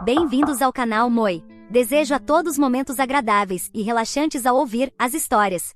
Bem-vindos ao canal Moi. Desejo a todos momentos agradáveis e relaxantes ao ouvir as histórias.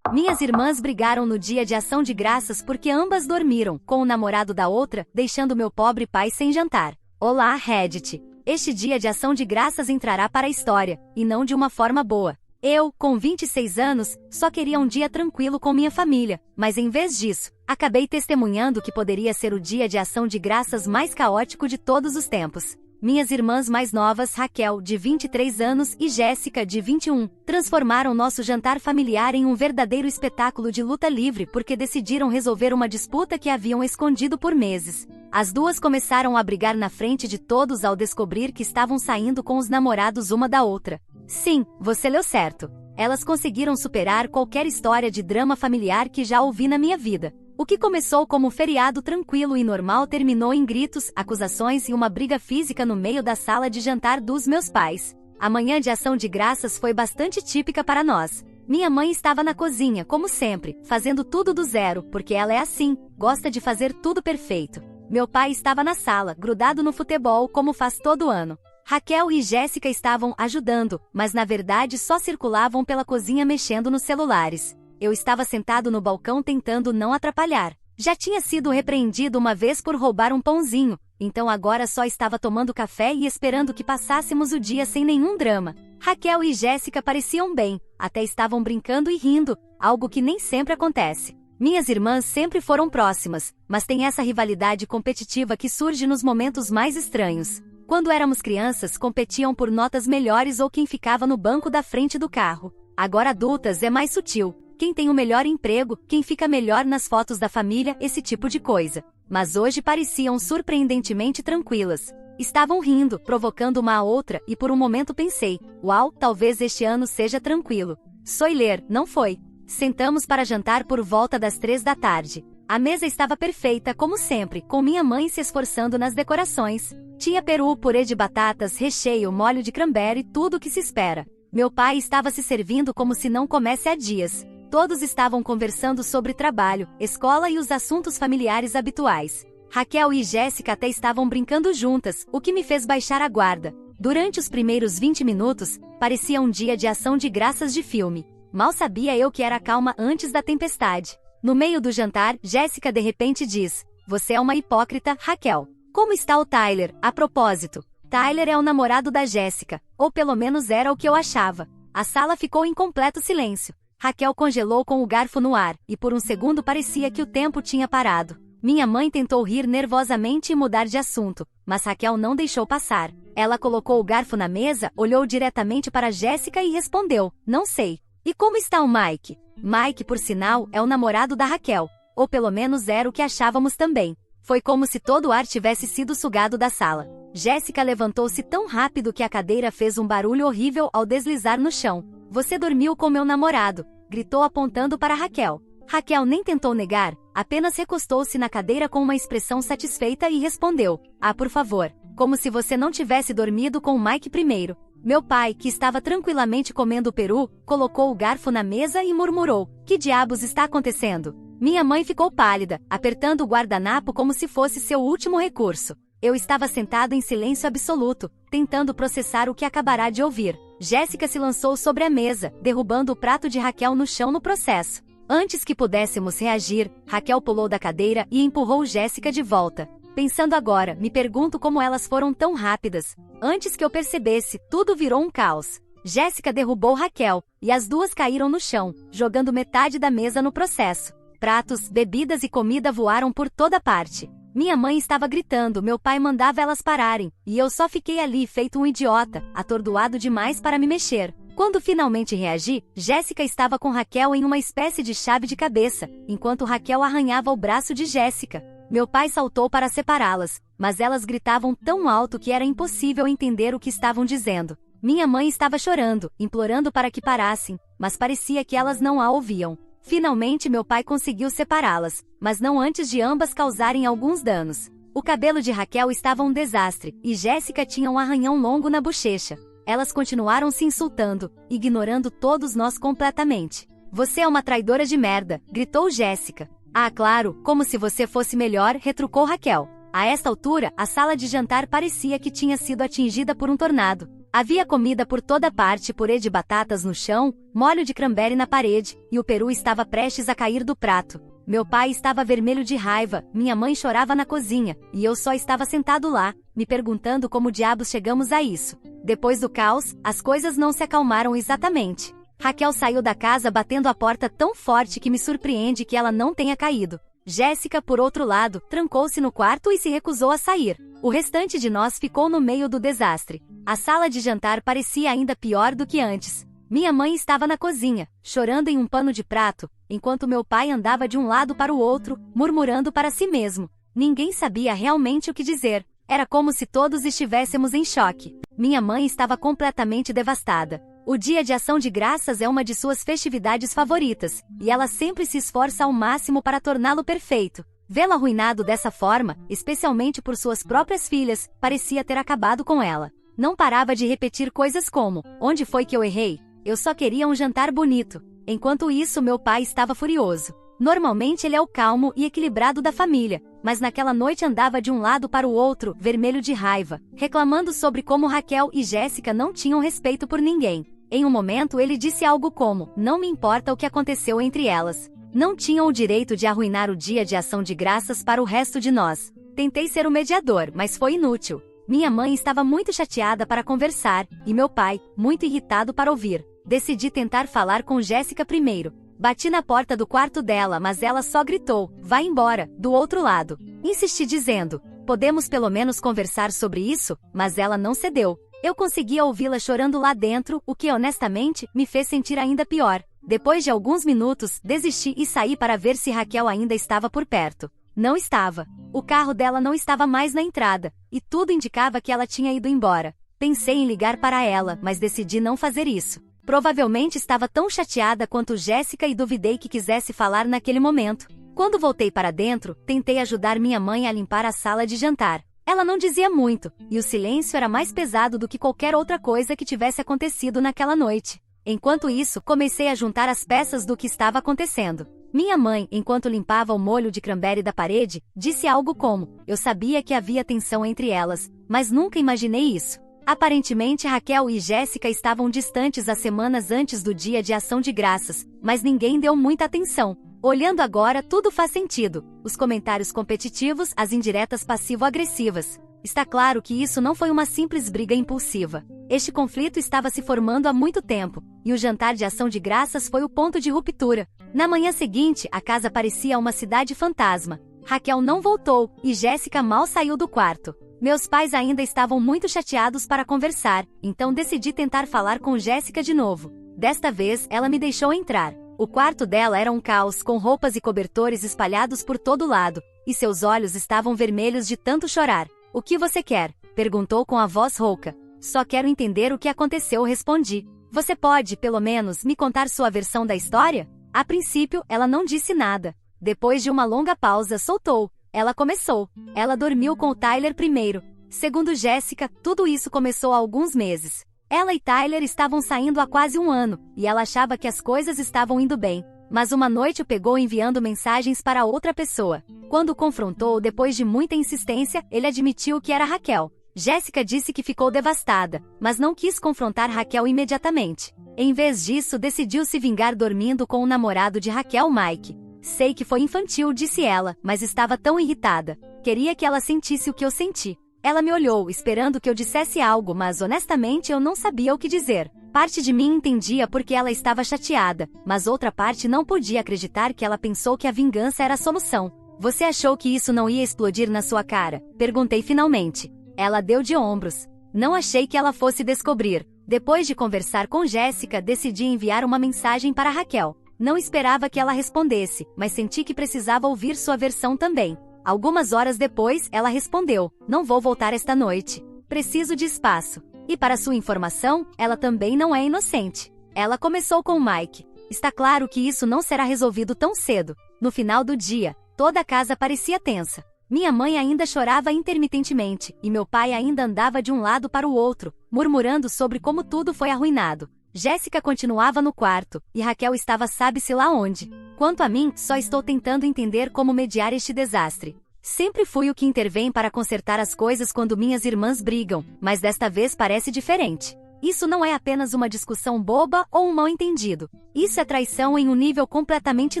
Minhas irmãs brigaram no dia de ação de graças porque ambas dormiram com o namorado da outra, deixando meu pobre pai sem jantar. Olá, Reddit. Este dia de ação de graças entrará para a história, e não de uma forma boa. Eu, com 26 anos, só queria um dia tranquilo com minha família, mas em vez disso, acabei testemunhando que poderia ser o dia de ação de graças mais caótico de todos os tempos. Minhas irmãs mais novas, Raquel, de 23 anos, e Jéssica, de 21, transformaram nosso jantar familiar em um verdadeiro espetáculo de luta livre porque decidiram resolver uma disputa que haviam escondido por meses. As duas começaram a brigar na frente de todos ao descobrir que estavam saindo com os namorados uma da outra. Sim, você leu certo. Elas conseguiram superar qualquer história de drama familiar que já ouvi na minha vida. O que começou como feriado tranquilo e normal terminou em gritos, acusações e uma briga física no meio da sala de jantar dos meus pais. A manhã de ação de graças foi bastante típica para nós. Minha mãe estava na cozinha, como sempre, fazendo tudo do zero, porque ela é assim, gosta de fazer tudo perfeito. Meu pai estava na sala, grudado no futebol, como faz todo ano. Raquel e Jéssica estavam ajudando, mas na verdade só circulavam pela cozinha mexendo nos celulares. Eu estava sentado no balcão tentando não atrapalhar. Já tinha sido repreendido uma vez por roubar um pãozinho, então agora só estava tomando café e esperando que passássemos o dia sem nenhum drama. Raquel e Jéssica pareciam bem, até estavam brincando e rindo, algo que nem sempre acontece. Minhas irmãs sempre foram próximas, mas tem essa rivalidade competitiva que surge nos momentos mais estranhos. Quando éramos crianças, competiam por notas melhores ou quem ficava no banco da frente do carro. Agora adultas é mais sutil. Quem tem o melhor emprego, quem fica melhor nas fotos da família, esse tipo de coisa. Mas hoje pareciam surpreendentemente tranquilas. Estavam rindo, provocando uma a outra, e por um momento pensei, uau, talvez este ano seja tranquilo. Soiler, não foi. Sentamos para jantar por volta das 3 da tarde. A mesa estava perfeita, como sempre, com minha mãe se esforçando nas decorações. Tinha peru, purê de batatas, recheio, molho de cranberry, tudo o que se espera. Meu pai estava se servindo como se não comesse há dias. Todos estavam conversando sobre trabalho, escola e os assuntos familiares habituais. Raquel e Jéssica até estavam brincando juntas, o que me fez baixar a guarda. Durante os primeiros 20 minutos, parecia um dia de ação de graças de filme. Mal sabia eu que era calma antes da tempestade. No meio do jantar, Jéssica de repente diz: "Você é uma hipócrita, Raquel. Como está o Tyler, a propósito?" Tyler é o namorado da Jéssica, ou pelo menos era o que eu achava. A sala ficou em completo silêncio. Raquel congelou com o garfo no ar, e por um segundo parecia que o tempo tinha parado. Minha mãe tentou rir nervosamente e mudar de assunto, mas Raquel não deixou passar. Ela colocou o garfo na mesa, olhou diretamente para Jéssica e respondeu: "Não sei." "E como está o Mike?" Mike, por sinal, é o namorado da Raquel. Ou pelo menos era o que achávamos também. Foi como se todo o ar tivesse sido sugado da sala. Jéssica levantou-se tão rápido que a cadeira fez um barulho horrível ao deslizar no chão. "Você dormiu com meu namorado", gritou apontando para Raquel. Raquel nem tentou negar, apenas recostou-se na cadeira com uma expressão satisfeita e respondeu: "Ah, por favor." Como se você não tivesse dormido com o Mike primeiro. Meu pai, que estava tranquilamente comendo o peru, colocou o garfo na mesa e murmurou: "Que diabos está acontecendo?" Minha mãe ficou pálida, apertando o guardanapo como se fosse seu último recurso. Eu estava sentado em silêncio absoluto, tentando processar o que acabará de ouvir. Jéssica se lançou sobre a mesa, derrubando o prato de Raquel no chão no processo. Antes que pudéssemos reagir, Raquel pulou da cadeira e empurrou Jéssica de volta. Pensando agora, me pergunto como elas foram tão rápidas. Antes que eu percebesse, tudo virou um caos. Jéssica derrubou Raquel, e as duas caíram no chão, jogando metade da mesa no processo. Pratos, bebidas e comida voaram por toda parte. Minha mãe estava gritando, meu pai mandava elas pararem, e eu só fiquei ali feito um idiota, atordoado demais para me mexer. Quando finalmente reagi, Jéssica estava com Raquel em uma espécie de chave de cabeça, enquanto Raquel arranhava o braço de Jéssica. Meu pai saltou para separá-las, mas elas gritavam tão alto que era impossível entender o que estavam dizendo. Minha mãe estava chorando, implorando para que parassem, mas parecia que elas não a ouviam. Finalmente meu pai conseguiu separá-las, mas não antes de ambas causarem alguns danos. O cabelo de Raquel estava um desastre, e Jéssica tinha um arranhão longo na bochecha. Elas continuaram se insultando, ignorando todos nós completamente. "Você é uma traidora de merda", gritou Jéssica. "Ah, claro, como se você fosse melhor", retrucou Raquel. A esta altura, a sala de jantar parecia que tinha sido atingida por um tornado. Havia comida por toda parte, purê de batatas no chão, molho de cranberry na parede, e o peru estava prestes a cair do prato. Meu pai estava vermelho de raiva, minha mãe chorava na cozinha, e eu só estava sentado lá, me perguntando como diabos chegamos a isso. Depois do caos, as coisas não se acalmaram exatamente. Raquel saiu da casa batendo a porta tão forte que me surpreende que ela não tenha caído. Jéssica, por outro lado, trancou-se no quarto e se recusou a sair. O restante de nós ficou no meio do desastre. A sala de jantar parecia ainda pior do que antes. Minha mãe estava na cozinha, chorando em um pano de prato, enquanto meu pai andava de um lado para o outro, murmurando para si mesmo. Ninguém sabia realmente o que dizer. Era como se todos estivéssemos em choque. Minha mãe estava completamente devastada. O Dia de Ação de Graças é uma de suas festividades favoritas, e ela sempre se esforça ao máximo para torná-lo perfeito. Vê-lo arruinado dessa forma, especialmente por suas próprias filhas, parecia ter acabado com ela. Não parava de repetir coisas como: onde foi que eu errei? Eu só queria um jantar bonito. Enquanto isso, meu pai estava furioso. Normalmente ele é o calmo e equilibrado da família, mas naquela noite andava de um lado para o outro, vermelho de raiva, reclamando sobre como Raquel e Jéssica não tinham respeito por ninguém. Em um momento ele disse algo como: não me importa o que aconteceu entre elas. Não tinham o direito de arruinar o Dia de Ação de Graças para o resto de nós. Tentei ser o mediador, mas foi inútil. Minha mãe estava muito chateada para conversar, e meu pai, muito irritado para ouvir. Decidi tentar falar com Jéssica primeiro. Bati na porta do quarto dela, mas ela só gritou: vai embora, do outro lado. Insisti dizendo: podemos pelo menos conversar sobre isso? Mas ela não cedeu. Eu conseguia ouvi-la chorando lá dentro, o que honestamente me fez sentir ainda pior. Depois de alguns minutos, desisti e saí para ver se Raquel ainda estava por perto. Não estava. O carro dela não estava mais na entrada, e tudo indicava que ela tinha ido embora. Pensei em ligar para ela, mas decidi não fazer isso. Provavelmente estava tão chateada quanto Jéssica e duvidei que quisesse falar naquele momento. Quando voltei para dentro, tentei ajudar minha mãe a limpar a sala de jantar. Ela não dizia muito, e o silêncio era mais pesado do que qualquer outra coisa que tivesse acontecido naquela noite. Enquanto isso, comecei a juntar as peças do que estava acontecendo. Minha mãe, enquanto limpava o molho de cranberry da parede, disse algo como: eu sabia que havia tensão entre elas, mas nunca imaginei isso. Aparentemente Raquel e Jéssica estavam distantes há semanas antes do Dia de Ação de Graças, mas ninguém deu muita atenção. Olhando agora, tudo faz sentido. Os comentários competitivos, as indiretas passivo-agressivas. Está claro que isso não foi uma simples briga impulsiva. Este conflito estava se formando há muito tempo, e o jantar de ação de graças foi o ponto de ruptura. Na manhã seguinte, a casa parecia uma cidade fantasma. Raquel não voltou, e Jéssica mal saiu do quarto. Meus pais ainda estavam muito chateados para conversar, então decidi tentar falar com Jéssica de novo. Desta vez, ela me deixou entrar. O quarto dela era um caos, com roupas e cobertores espalhados por todo lado, e seus olhos estavam vermelhos de tanto chorar. O que você quer? Perguntou com a voz rouca. Só quero entender o que aconteceu, respondi. Você pode, pelo menos, me contar sua versão da história? A princípio, ela não disse nada. Depois de uma longa pausa, soltou. Ela começou. Ela dormiu com o Tyler primeiro. Segundo Jéssica, tudo isso começou há alguns meses. Ela e Tyler estavam saindo há quase um ano, e ela achava que as coisas estavam indo bem. Mas uma noite o pegou enviando mensagens para outra pessoa. Quando o confrontou, depois de muita insistência, ele admitiu que era Raquel. Jéssica disse que ficou devastada, mas não quis confrontar Raquel imediatamente. Em vez disso, decidiu se vingar dormindo com o namorado de Raquel, Mike. Sei que foi infantil, disse ela, mas estava tão irritada. Queria que ela sentisse o que eu senti. Ela me olhou, esperando que eu dissesse algo, mas honestamente eu não sabia o que dizer. Parte de mim entendia porque ela estava chateada, mas outra parte não podia acreditar que ela pensou que a vingança era a solução. Você achou que isso não ia explodir na sua cara? Perguntei finalmente. Ela deu de ombros. Não achei que ela fosse descobrir. Depois de conversar com Jéssica, decidi enviar uma mensagem para Raquel. Não esperava que ela respondesse, mas senti que precisava ouvir sua versão também. Algumas horas depois, ela respondeu: não vou voltar esta noite. Preciso de espaço. E para sua informação, ela também não é inocente. Ela começou com Mike. Está claro que isso não será resolvido tão cedo. No final do dia, toda a casa parecia tensa. Minha mãe ainda chorava intermitentemente, e meu pai ainda andava de um lado para o outro, murmurando sobre como tudo foi arruinado. Jéssica continuava no quarto, e Raquel estava sabe-se lá onde. Quanto a mim, só estou tentando entender como mediar este desastre. Sempre fui o que intervém para consertar as coisas quando minhas irmãs brigam, mas desta vez parece diferente. Isso não é apenas uma discussão boba ou um mal-entendido. Isso é traição em um nível completamente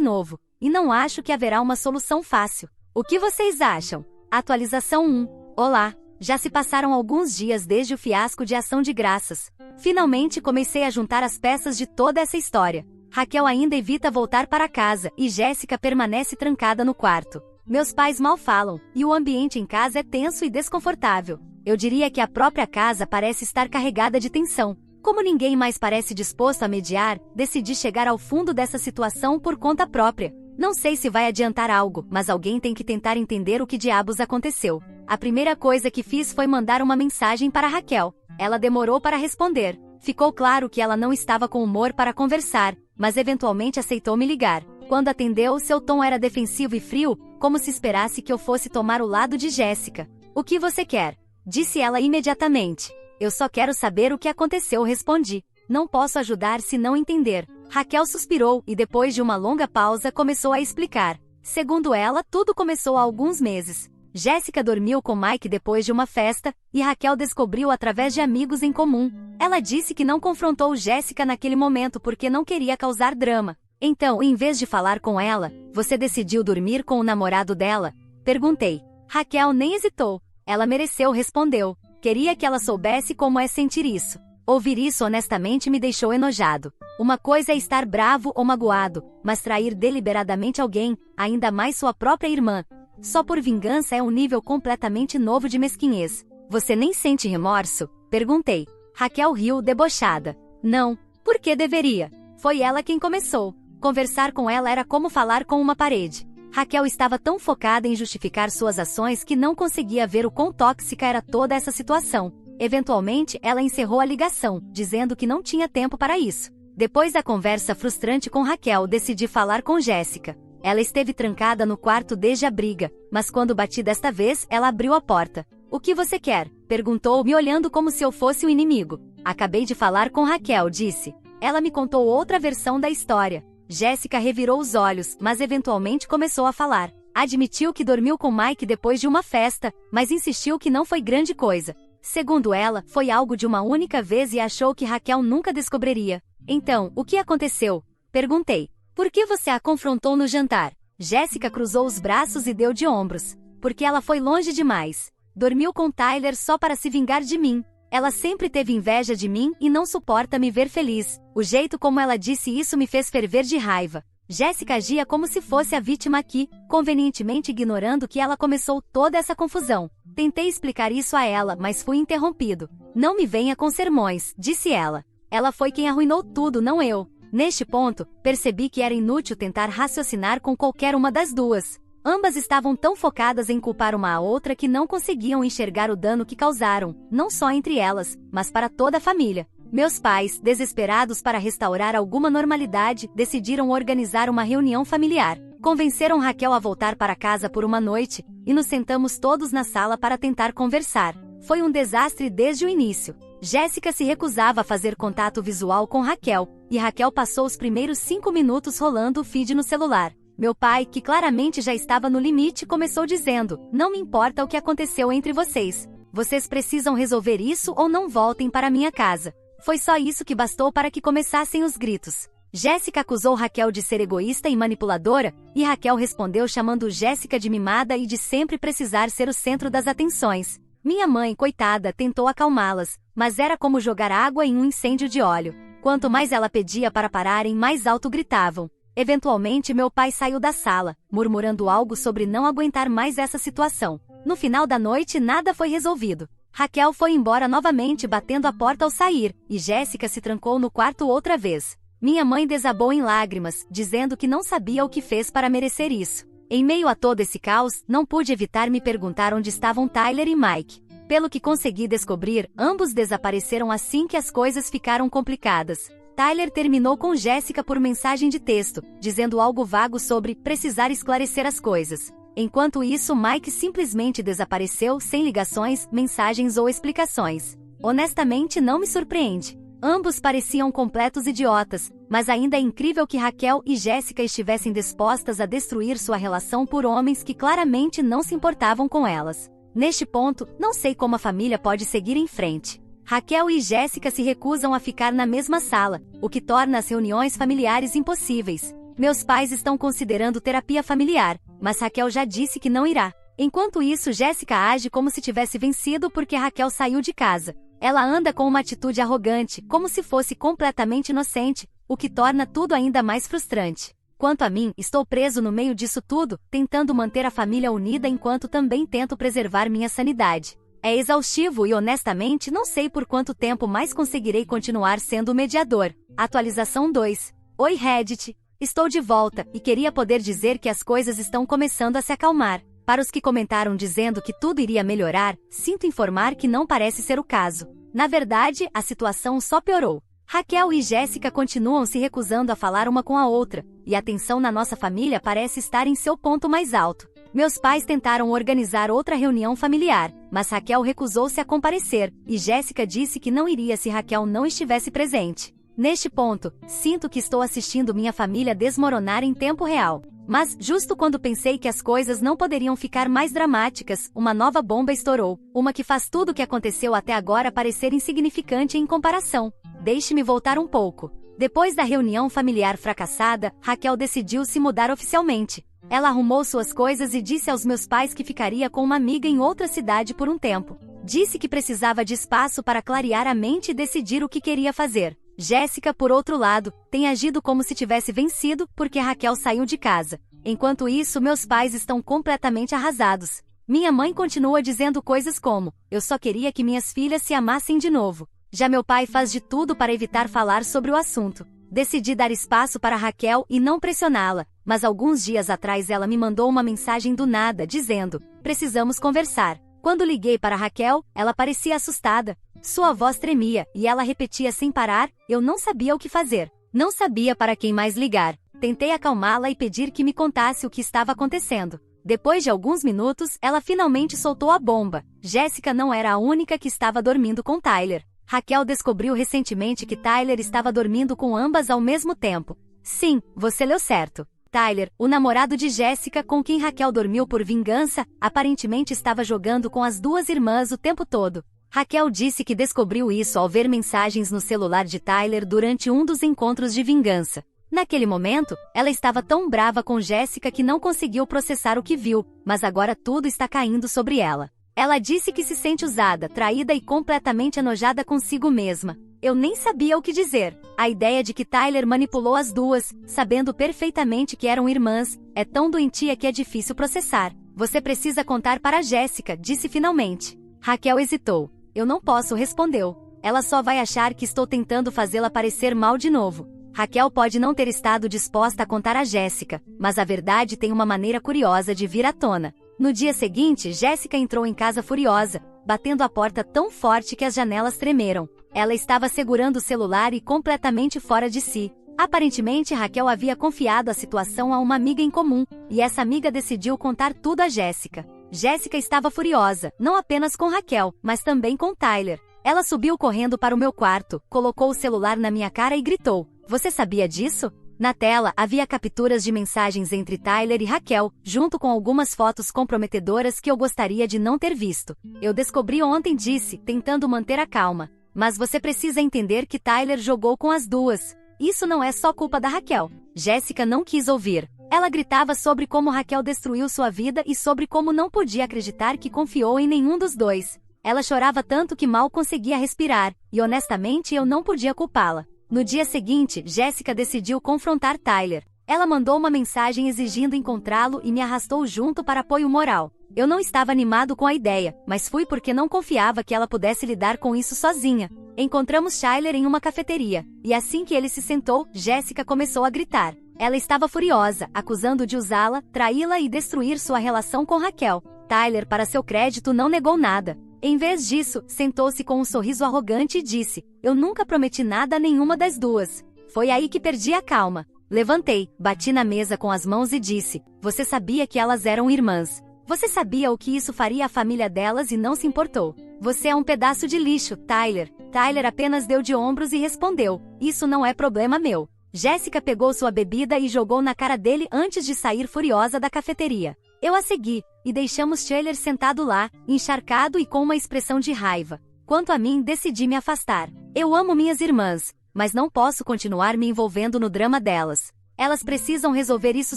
novo, e não acho que haverá uma solução fácil. O que vocês acham? Atualização 1. Olá! Já se passaram alguns dias desde o fiasco de Ação de Graças. Finalmente comecei a juntar as peças de toda essa história. Raquel ainda evita voltar para casa, e Jéssica permanece trancada no quarto. Meus pais mal falam, e o ambiente em casa é tenso e desconfortável. Eu diria que a própria casa parece estar carregada de tensão. Como ninguém mais parece disposto a mediar, decidi chegar ao fundo dessa situação por conta própria. Não sei se vai adiantar algo, mas alguém tem que tentar entender o que diabos aconteceu. A primeira coisa que fiz foi mandar uma mensagem para Raquel. Ela demorou para responder. Ficou claro que ela não estava com humor para conversar, mas eventualmente aceitou me ligar. Quando atendeu, seu tom era defensivo e frio, como se esperasse que eu fosse tomar o lado de Jéssica. O que você quer? Disse ela imediatamente. Eu só quero saber o que aconteceu, respondi. Não posso ajudar se não entender. Raquel suspirou e depois de uma longa pausa começou a explicar. Segundo ela, tudo começou há alguns meses. Jéssica dormiu com Mike depois de uma festa, e Raquel descobriu através de amigos em comum. Ela disse que não confrontou Jéssica naquele momento porque não queria causar drama. Então, em vez de falar com ela, você decidiu dormir com o namorado dela? Perguntei. Raquel nem hesitou. Ela mereceu, respondeu. Queria que ela soubesse como é sentir isso. Ouvir isso honestamente me deixou enojado. Uma coisa é estar bravo ou magoado, mas trair deliberadamente alguém, ainda mais sua própria irmã, só por vingança é um nível completamente novo de mesquinhez. Você nem sente remorso? Perguntei. Raquel riu, debochada. Não. Por que deveria? Foi ela quem começou. Conversar com ela era como falar com uma parede. Raquel estava tão focada em justificar suas ações que não conseguia ver o quão tóxica era toda essa situação. Eventualmente, ela encerrou a ligação, dizendo que não tinha tempo para isso. Depois da conversa frustrante com Raquel, decidi falar com Jéssica. Ela esteve trancada no quarto desde a briga, mas quando bati desta vez, ela abriu a porta. O que você quer? Perguntou, me olhando como se eu fosse o inimigo. Acabei de falar com Raquel, disse. Ela me contou outra versão da história. Jéssica revirou os olhos, mas eventualmente começou a falar. Admitiu que dormiu com Mike depois de uma festa, mas insistiu que não foi grande coisa. Segundo ela, foi algo de uma única vez e achou que Raquel nunca descobriria. Então, o que aconteceu? Perguntei. Por que você a confrontou no jantar? Jéssica cruzou os braços e deu de ombros. Porque ela foi longe demais. Dormiu com Tyler só para se vingar de mim. Ela sempre teve inveja de mim e não suporta me ver feliz. O jeito como ela disse isso me fez ferver de raiva. Jéssica agia como se fosse a vítima aqui, convenientemente ignorando que ela começou toda essa confusão. Tentei explicar isso a ela, mas fui interrompido. Não me venha com sermões, disse ela. Ela foi quem arruinou tudo, não eu. Neste ponto, percebi que era inútil tentar raciocinar com qualquer uma das duas. Ambas estavam tão focadas em culpar uma a outra que não conseguiam enxergar o dano que causaram, não só entre elas, mas para toda a família. Meus pais, desesperados para restaurar alguma normalidade, decidiram organizar uma reunião familiar. Convenceram Raquel a voltar para casa por uma noite, e nos sentamos todos na sala para tentar conversar. Foi um desastre desde o início. Jéssica se recusava a fazer contato visual com Raquel, e Raquel passou os primeiros 5 minutos rolando o feed no celular. Meu pai, que claramente já estava no limite, começou dizendo: não me importa o que aconteceu entre vocês. Vocês precisam resolver isso ou não voltem para minha casa. Foi só isso que bastou para que começassem os gritos. Jéssica acusou Raquel de ser egoísta e manipuladora, e Raquel respondeu chamando Jéssica de mimada e de sempre precisar ser o centro das atenções. Minha mãe, coitada, tentou acalmá-las, mas era como jogar água em um incêndio de óleo. Quanto mais ela pedia para pararem, mais alto gritavam. Eventualmente, meu pai saiu da sala, murmurando algo sobre não aguentar mais essa situação. No final da noite, nada foi resolvido. Raquel foi embora novamente batendo a porta ao sair, e Jéssica se trancou no quarto outra vez. Minha mãe desabou em lágrimas, dizendo que não sabia o que fez para merecer isso. Em meio a todo esse caos, não pude evitar me perguntar onde estavam Tyler e Mike. Pelo que consegui descobrir, ambos desapareceram assim que as coisas ficaram complicadas. Tyler terminou com Jéssica por mensagem de texto, dizendo algo vago sobre precisar esclarecer as coisas. Enquanto isso, Mike simplesmente desapareceu sem ligações, mensagens ou explicações. Honestamente, não me surpreende. Ambos pareciam completos idiotas, mas ainda é incrível que Raquel e Jéssica estivessem dispostas a destruir sua relação por homens que claramente não se importavam com elas. Neste ponto, não sei como a família pode seguir em frente. Raquel e Jéssica se recusam a ficar na mesma sala, o que torna as reuniões familiares impossíveis. Meus pais estão considerando terapia familiar, mas Raquel já disse que não irá. Enquanto isso, Jéssica age como se tivesse vencido porque Raquel saiu de casa. Ela anda com uma atitude arrogante, como se fosse completamente inocente, o que torna tudo ainda mais frustrante. Quanto a mim, estou preso no meio disso tudo, tentando manter a família unida enquanto também tento preservar minha sanidade. É exaustivo e honestamente não sei por quanto tempo mais conseguirei continuar sendo o mediador. Atualização 2. Oi Reddit, estou de volta e queria poder dizer que as coisas estão começando a se acalmar. Para os que comentaram dizendo que tudo iria melhorar, sinto informar que não parece ser o caso. Na verdade, a situação só piorou. Raquel e Jéssica continuam se recusando a falar uma com a outra, e a tensão na nossa família parece estar em seu ponto mais alto. Meus pais tentaram organizar outra reunião familiar, mas Raquel recusou-se a comparecer, e Jéssica disse que não iria se Raquel não estivesse presente. Neste ponto, sinto que estou assistindo minha família desmoronar em tempo real. Mas, justo quando pensei que as coisas não poderiam ficar mais dramáticas, uma nova bomba estourou, uma que faz tudo o que aconteceu até agora parecer insignificante em comparação. Deixe-me voltar um pouco. Depois da reunião familiar fracassada, Raquel decidiu se mudar oficialmente. Ela arrumou suas coisas e disse aos meus pais que ficaria com uma amiga em outra cidade por um tempo. Disse que precisava de espaço para clarear a mente e decidir o que queria fazer. Jéssica, por outro lado, tem agido como se tivesse vencido porque Raquel saiu de casa. Enquanto isso, meus pais estão completamente arrasados. Minha mãe continua dizendo coisas como: eu só queria que minhas filhas se amassem de novo. Já meu pai faz de tudo para evitar falar sobre o assunto. Decidi dar espaço para Raquel e não pressioná-la, mas alguns dias atrás ela me mandou uma mensagem do nada dizendo: precisamos conversar. Quando liguei para Raquel, ela parecia assustada. Sua voz tremia, e ela repetia sem parar: eu não sabia o que fazer. Não sabia para quem mais ligar. Tentei acalmá-la e pedir que me contasse o que estava acontecendo. Depois de alguns minutos, ela finalmente soltou a bomba. Jéssica não era a única que estava dormindo com Tyler. Raquel descobriu recentemente que Tyler estava dormindo com ambas ao mesmo tempo. Sim, você leu certo. Tyler, o namorado de Jéssica com quem Raquel dormiu por vingança, aparentemente estava jogando com as duas irmãs o tempo todo. Raquel disse que descobriu isso ao ver mensagens no celular de Tyler durante um dos encontros de vingança. Naquele momento, ela estava tão brava com Jéssica que não conseguiu processar o que viu, mas agora tudo está caindo sobre ela. Ela disse que se sente usada, traída e completamente enojada consigo mesma. Eu nem sabia o que dizer. A ideia de que Tyler manipulou as duas, sabendo perfeitamente que eram irmãs, é tão doentia que é difícil processar. Você precisa contar para Jéssica, disse finalmente. Raquel hesitou. Eu não posso, respondeu. Ela só vai achar que estou tentando fazê-la parecer mal de novo. Raquel pode não ter estado disposta a contar a Jéssica, mas a verdade tem uma maneira curiosa de vir à tona. No dia seguinte, Jéssica entrou em casa furiosa, batendo a porta tão forte que as janelas tremeram. Ela estava segurando o celular e completamente fora de si. Aparentemente, Raquel havia confiado a situação a uma amiga em comum, e essa amiga decidiu contar tudo a Jéssica. Jéssica estava furiosa, não apenas com Raquel, mas também com Tyler. Ela subiu correndo para o meu quarto, colocou o celular na minha cara e gritou: "Você sabia disso?" Na tela, havia capturas de mensagens entre Tyler e Raquel, junto com algumas fotos comprometedoras que eu gostaria de não ter visto. Eu descobri ontem, disse, tentando manter a calma. Mas você precisa entender que Tyler jogou com as duas. Isso não é só culpa da Raquel. Jéssica não quis ouvir. Ela gritava sobre como Raquel destruiu sua vida e sobre como não podia acreditar que confiou em nenhum dos dois. Ela chorava tanto que mal conseguia respirar, e honestamente eu não podia culpá-la. No dia seguinte, Jéssica decidiu confrontar Tyler. Ela mandou uma mensagem exigindo encontrá-lo e me arrastou junto para apoio moral. Eu não estava animado com a ideia, mas fui porque não confiava que ela pudesse lidar com isso sozinha. Encontramos Tyler em uma cafeteria, e assim que ele se sentou, Jéssica começou a gritar. Ela estava furiosa, acusando de usá-la, traí-la e destruir sua relação com Raquel. Tyler, para seu crédito, não negou nada. Em vez disso, sentou-se com um sorriso arrogante e disse: "Eu nunca prometi nada a nenhuma das duas." Foi aí que perdi a calma. Levantei, bati na mesa com as mãos e disse: "Você sabia que elas eram irmãs?" Você sabia o que isso faria à família delas e não se importou. Você é um pedaço de lixo, Tyler. Tyler apenas deu de ombros e respondeu: isso não é problema meu. Jessica pegou sua bebida e jogou na cara dele antes de sair furiosa da cafeteria. Eu a segui, e deixamos Tyler sentado lá, encharcado e com uma expressão de raiva. Quanto a mim, decidi me afastar. Eu amo minhas irmãs, mas não posso continuar me envolvendo no drama delas. Elas precisam resolver isso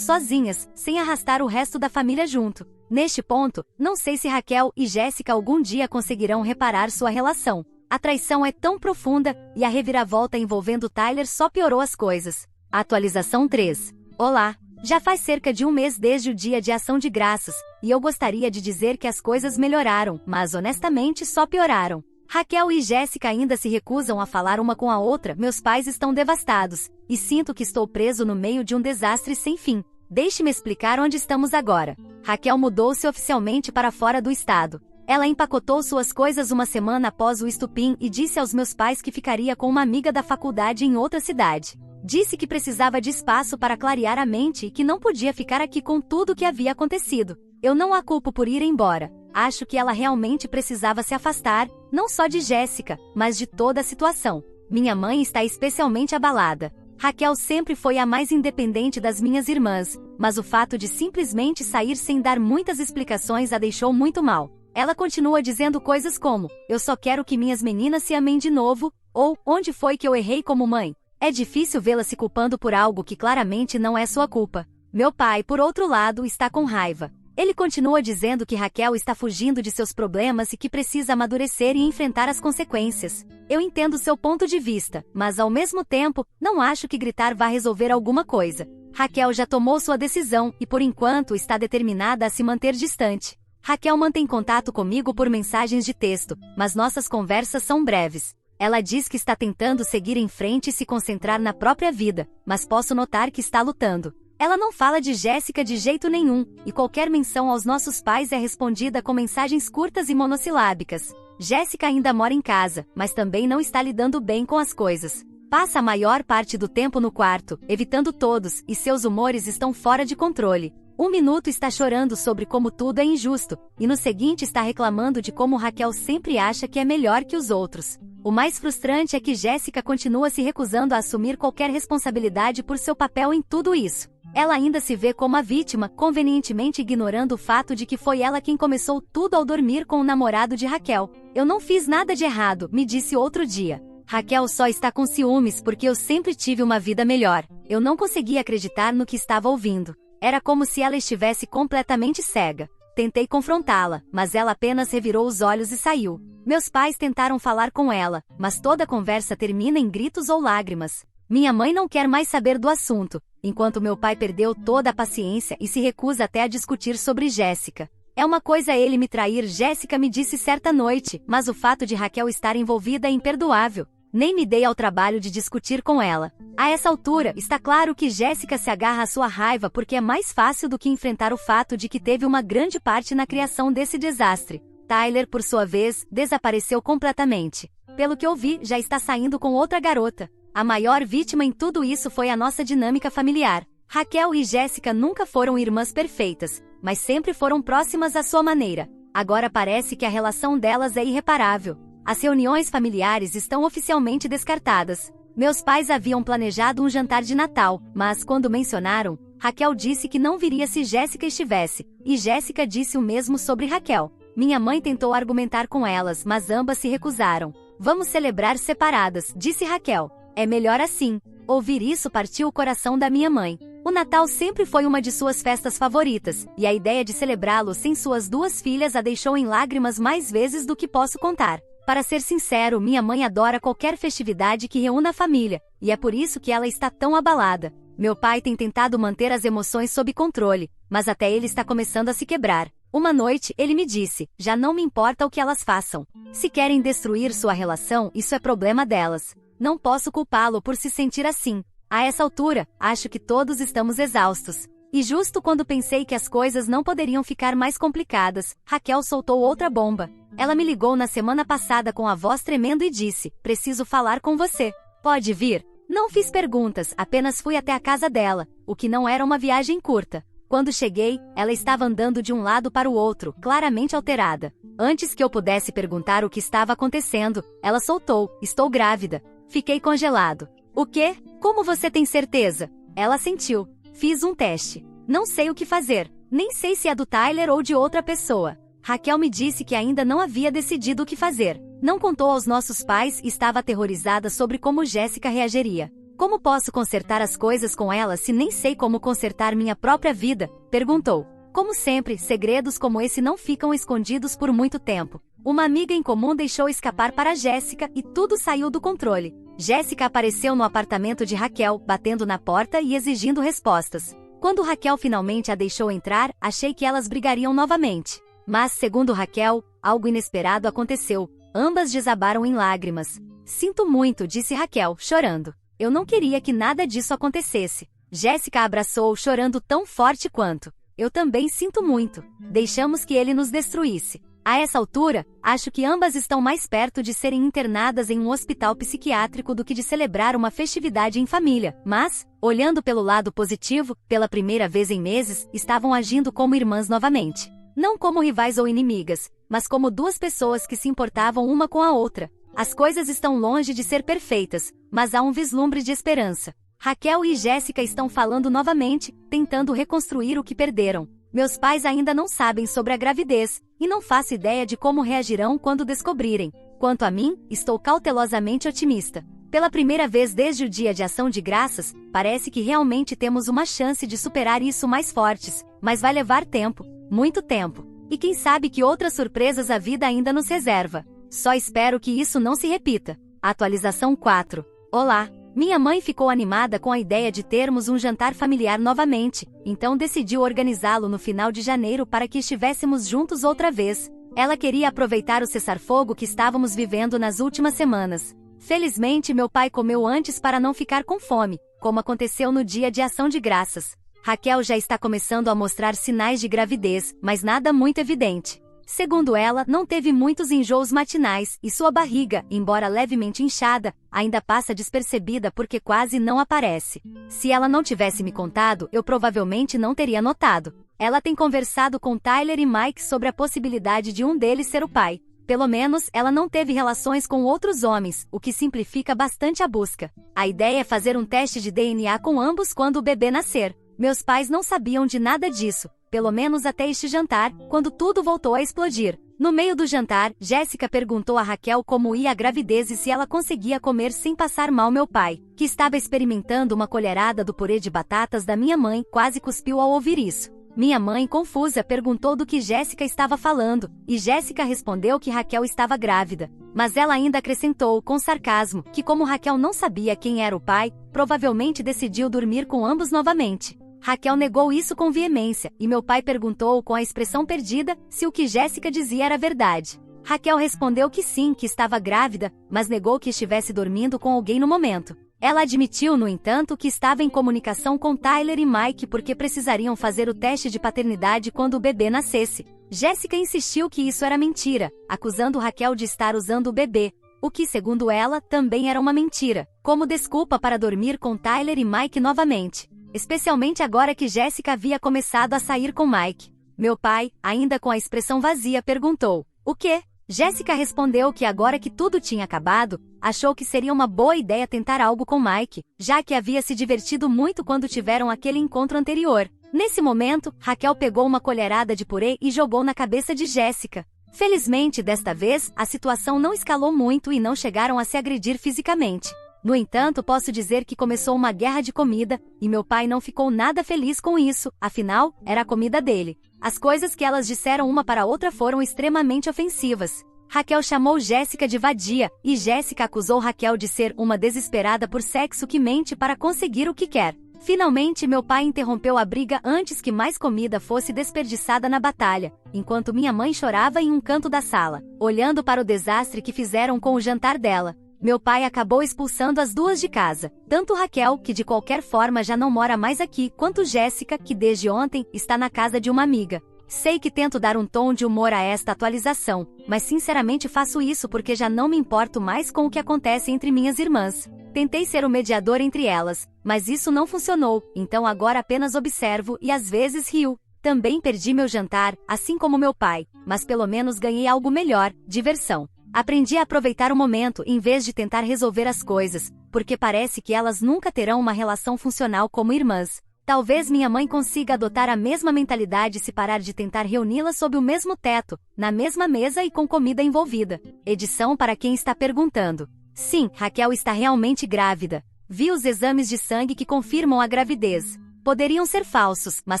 sozinhas, sem arrastar o resto da família junto. Neste ponto, não sei se Raquel e Jéssica algum dia conseguirão reparar sua relação. A traição é tão profunda, e a reviravolta envolvendo Tyler só piorou as coisas. Atualização 3. Olá! Já faz cerca de um mês desde o Dia de Ação de Graças, e eu gostaria de dizer que as coisas melhoraram, mas honestamente só pioraram. Raquel e Jéssica ainda se recusam a falar uma com a outra, meus pais estão devastados, e sinto que estou preso no meio de um desastre sem fim. Deixe-me explicar onde estamos agora. Raquel mudou-se oficialmente para fora do estado. Ela empacotou suas coisas uma semana após o estupim e disse aos meus pais que ficaria com uma amiga da faculdade em outra cidade. Disse que precisava de espaço para clarear a mente e que não podia ficar aqui com tudo o que havia acontecido. Eu não a culpo por ir embora. Acho que ela realmente precisava se afastar, não só de Jéssica, mas de toda a situação. Minha mãe está especialmente abalada. Raquel sempre foi a mais independente das minhas irmãs, mas o fato de simplesmente sair sem dar muitas explicações a deixou muito mal. Ela continua dizendo coisas como: eu só quero que minhas meninas se amem de novo, ou onde foi que eu errei como mãe? É difícil vê-la se culpando por algo que claramente não é sua culpa. Meu pai, por outro lado, está com raiva. Ele continua dizendo que Raquel está fugindo de seus problemas e que precisa amadurecer e enfrentar as consequências. Eu entendo seu ponto de vista, mas ao mesmo tempo, não acho que gritar vá resolver alguma coisa. Raquel já tomou sua decisão e por enquanto está determinada a se manter distante. Raquel mantém contato comigo por mensagens de texto, mas nossas conversas são breves. Ela diz que está tentando seguir em frente e se concentrar na própria vida, mas posso notar que está lutando. Ela não fala de Jéssica de jeito nenhum, e qualquer menção aos nossos pais é respondida com mensagens curtas e monossilábicas. Jéssica ainda mora em casa, mas também não está lidando bem com as coisas. Passa a maior parte do tempo no quarto, evitando todos, e seus humores estão fora de controle. Um minuto está chorando sobre como tudo é injusto, e no seguinte está reclamando de como Raquel sempre acha que é melhor que os outros. O mais frustrante é que Jéssica continua se recusando a assumir qualquer responsabilidade por seu papel em tudo isso. Ela ainda se vê como a vítima, convenientemente ignorando o fato de que foi ela quem começou tudo ao dormir com o namorado de Raquel. Eu não fiz nada de errado, me disse outro dia. Raquel só está com ciúmes porque eu sempre tive uma vida melhor. Eu não conseguia acreditar no que estava ouvindo. Era como se ela estivesse completamente cega. Tentei confrontá-la, mas ela apenas revirou os olhos e saiu. Meus pais tentaram falar com ela, mas toda a conversa termina em gritos ou lágrimas. Minha mãe não quer mais saber do assunto, enquanto meu pai perdeu toda a paciência e se recusa até a discutir sobre Jéssica. É uma coisa ele me trair, Jéssica me disse certa noite, mas o fato de Raquel estar envolvida é imperdoável. Nem me dei ao trabalho de discutir com ela. A essa altura, está claro que Jéssica se agarra à sua raiva porque é mais fácil do que enfrentar o fato de que teve uma grande parte na criação desse desastre. Tyler, por sua vez, desapareceu completamente. Pelo que ouvi, já está saindo com outra garota. A maior vítima em tudo isso foi a nossa dinâmica familiar. Raquel e Jéssica nunca foram irmãs perfeitas, mas sempre foram próximas à sua maneira. Agora parece que a relação delas é irreparável. As reuniões familiares estão oficialmente descartadas. Meus pais haviam planejado um jantar de Natal, mas quando mencionaram, Raquel disse que não viria se Jéssica estivesse, e Jéssica disse o mesmo sobre Raquel. Minha mãe tentou argumentar com elas, mas ambas se recusaram. Vamos celebrar separadas, disse Raquel. É melhor assim. Ouvir isso partiu o coração da minha mãe. O Natal sempre foi uma de suas festas favoritas, e a ideia de celebrá-lo sem suas duas filhas a deixou em lágrimas mais vezes do que posso contar. Para ser sincero, minha mãe adora qualquer festividade que reúna a família, e é por isso que ela está tão abalada. Meu pai tem tentado manter as emoções sob controle, mas até ele está começando a se quebrar. Uma noite, ele me disse: já não me importa o que elas façam. Se querem destruir sua relação, isso é problema delas. Não posso culpá-lo por se sentir assim. A essa altura, acho que todos estamos exaustos. E justo quando pensei que as coisas não poderiam ficar mais complicadas, Raquel soltou outra bomba. Ela me ligou na semana passada com a voz tremendo e disse: preciso falar com você. Pode vir? Não fiz perguntas, apenas fui até a casa dela, o que não era uma viagem curta. Quando cheguei, ela estava andando de um lado para o outro, claramente alterada. Antes que eu pudesse perguntar o que estava acontecendo, ela soltou: "Estou grávida." Fiquei congelado. "O quê? Como você tem certeza?" Ela sentiu. "Fiz um teste. Não sei o que fazer. Nem sei se é do Tyler ou de outra pessoa." Raquel me disse que ainda não havia decidido o que fazer. Não contou aos nossos pais e estava aterrorizada sobre como Jéssica reagiria. "Como posso consertar as coisas com ela se nem sei como consertar minha própria vida?" perguntou. Como sempre, segredos como esse não ficam escondidos por muito tempo. Uma amiga em comum deixou escapar para Jéssica e tudo saiu do controle. Jéssica apareceu no apartamento de Raquel, batendo na porta e exigindo respostas. Quando Raquel finalmente a deixou entrar, achei que elas brigariam novamente. Mas, segundo Raquel, algo inesperado aconteceu. Ambas desabaram em lágrimas. "Sinto muito", disse Raquel, chorando. "Eu não queria que nada disso acontecesse." Jéssica a abraçou, chorando tão forte quanto. "Eu também sinto muito. Deixamos que ele nos destruísse." A essa altura, acho que ambas estão mais perto de serem internadas em um hospital psiquiátrico do que de celebrar uma festividade em família. Mas, olhando pelo lado positivo, pela primeira vez em meses, estavam agindo como irmãs novamente. Não como rivais ou inimigas, mas como duas pessoas que se importavam uma com a outra. As coisas estão longe de ser perfeitas, mas há um vislumbre de esperança. Raquel e Jéssica estão falando novamente, tentando reconstruir o que perderam. Meus pais ainda não sabem sobre a gravidez, e não faço ideia de como reagirão quando descobrirem. Quanto a mim, estou cautelosamente otimista. Pela primeira vez desde o Dia de Ação de Graças, parece que realmente temos uma chance de superar isso mais fortes, mas vai levar tempo, muito tempo. E quem sabe que outras surpresas a vida ainda nos reserva. Só espero que isso não se repita. Atualização 4. Olá! Minha mãe ficou animada com a ideia de termos um jantar familiar novamente, então decidiu organizá-lo no final de janeiro para que estivéssemos juntos outra vez. Ela queria aproveitar o cessar-fogo que estávamos vivendo nas últimas semanas. Felizmente, meu pai comeu antes para não ficar com fome, como aconteceu no Dia de Ação de Graças. Raquel já está começando a mostrar sinais de gravidez, mas nada muito evidente. Segundo ela, não teve muitos enjoos matinais e sua barriga, embora levemente inchada, ainda passa despercebida porque quase não aparece. Se ela não tivesse me contado, eu provavelmente não teria notado. Ela tem conversado com Tyler e Mike sobre a possibilidade de um deles ser o pai. Pelo menos, ela não teve relações com outros homens, o que simplifica bastante a busca. A ideia é fazer um teste de DNA com ambos quando o bebê nascer. Meus pais não sabiam de nada disso, pelo menos até este jantar, quando tudo voltou a explodir. No meio do jantar, Jéssica perguntou a Raquel como ia a gravidez e se ela conseguia comer sem passar mal. Meu pai, que estava experimentando uma colherada do purê de batatas da minha mãe, quase cuspiu ao ouvir isso. Minha mãe, confusa, perguntou do que Jéssica estava falando, e Jéssica respondeu que Raquel estava grávida. Mas ela ainda acrescentou, com sarcasmo, que como Raquel não sabia quem era o pai, provavelmente decidiu dormir com ambos novamente. Raquel negou isso com veemência, e meu pai perguntou com a expressão perdida se o que Jéssica dizia era verdade. Raquel respondeu que sim, que estava grávida, mas negou que estivesse dormindo com alguém no momento. Ela admitiu, no entanto, que estava em comunicação com Tyler e Mike porque precisariam fazer o teste de paternidade quando o bebê nascesse. Jéssica insistiu que isso era mentira, acusando Raquel de estar usando o bebê, o que, segundo ela, também era uma mentira, como desculpa para dormir com Tyler e Mike novamente. Especialmente agora que Jéssica havia começado a sair com Mike. Meu pai, ainda com a expressão vazia, perguntou: "O quê?" Jéssica respondeu que agora que tudo tinha acabado, achou que seria uma boa ideia tentar algo com Mike, já que havia se divertido muito quando tiveram aquele encontro anterior. Nesse momento, Raquel pegou uma colherada de purê e jogou na cabeça de Jéssica. Felizmente, desta vez, a situação não escalou muito e não chegaram a se agredir fisicamente. No entanto, posso dizer que começou uma guerra de comida, e meu pai não ficou nada feliz com isso, afinal, era a comida dele. As coisas que elas disseram uma para a outra foram extremamente ofensivas. Raquel chamou Jéssica de vadia, e Jéssica acusou Raquel de ser uma desesperada por sexo que mente para conseguir o que quer. Finalmente, meu pai interrompeu a briga antes que mais comida fosse desperdiçada na batalha, enquanto minha mãe chorava em um canto da sala, olhando para o desastre que fizeram com o jantar dela. Meu pai acabou expulsando as duas de casa, tanto Raquel, que de qualquer forma já não mora mais aqui, quanto Jéssica, que desde ontem está na casa de uma amiga. Sei que tento dar um tom de humor a esta atualização, mas sinceramente faço isso porque já não me importo mais com o que acontece entre minhas irmãs. Tentei ser o mediador entre elas, mas isso não funcionou, então agora apenas observo e às vezes rio. Também perdi meu jantar, assim como meu pai, mas pelo menos ganhei algo melhor, diversão. Aprendi a aproveitar o momento em vez de tentar resolver as coisas, porque parece que elas nunca terão uma relação funcional como irmãs. Talvez minha mãe consiga adotar a mesma mentalidade se parar de tentar reuni-las sob o mesmo teto, na mesma mesa e com comida envolvida. Edição para quem está perguntando. Sim, Raquel está realmente grávida. Vi os exames de sangue que confirmam a gravidez. Poderiam ser falsos, mas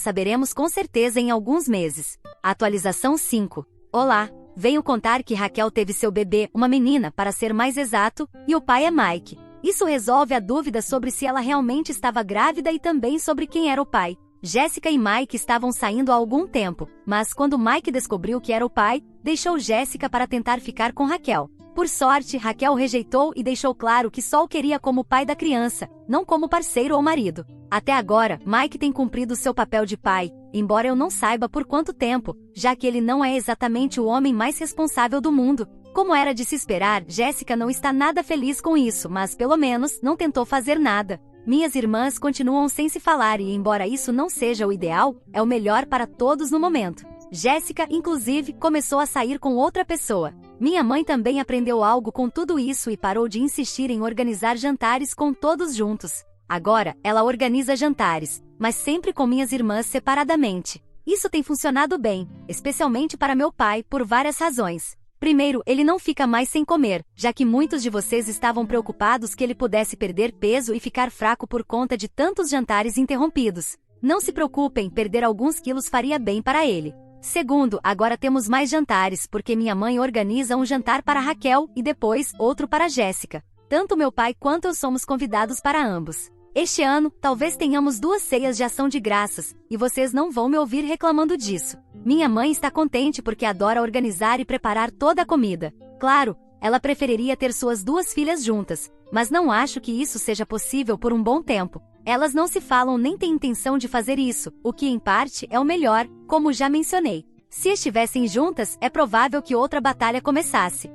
saberemos com certeza em alguns meses. Atualização 5. Olá, venho contar que Raquel teve seu bebê, uma menina para ser mais exato, e o pai é Mike. Isso resolve a dúvida sobre se ela realmente estava grávida e também sobre quem era o pai. Jéssica e Mike estavam saindo há algum tempo, mas quando Mike descobriu que era o pai, deixou Jéssica para tentar ficar com Raquel. Por sorte, Raquel o rejeitou e deixou claro que só o queria como pai da criança, não como parceiro ou marido. Até agora, Mike tem cumprido seu papel de pai, embora eu não saiba por quanto tempo, já que ele não é exatamente o homem mais responsável do mundo. Como era de se esperar, Jéssica não está nada feliz com isso, mas pelo menos não tentou fazer nada. Minhas irmãs continuam sem se falar e, embora isso não seja o ideal, é o melhor para todos no momento. Jéssica, inclusive, começou a sair com outra pessoa. Minha mãe também aprendeu algo com tudo isso e parou de insistir em organizar jantares com todos juntos. Agora, ela organiza jantares, mas sempre com minhas irmãs separadamente. Isso tem funcionado bem, especialmente para meu pai, por várias razões. Primeiro, ele não fica mais sem comer, já que muitos de vocês estavam preocupados que ele pudesse perder peso e ficar fraco por conta de tantos jantares interrompidos. Não se preocupem, perder alguns quilos faria bem para ele. Segundo, agora temos mais jantares, porque minha mãe organiza um jantar para Raquel e depois outro para Jéssica. Tanto meu pai quanto eu somos convidados para ambos. Este ano, talvez tenhamos 2 ceias de ação de graças, e vocês não vão me ouvir reclamando disso. Minha mãe está contente porque adora organizar e preparar toda a comida. Claro, ela preferiria ter suas 2 filhas juntas, mas não acho que isso seja possível por um bom tempo. Elas não se falam nem têm intenção de fazer isso, o que em parte é o melhor, como já mencionei. Se estivessem juntas, é provável que outra batalha começasse.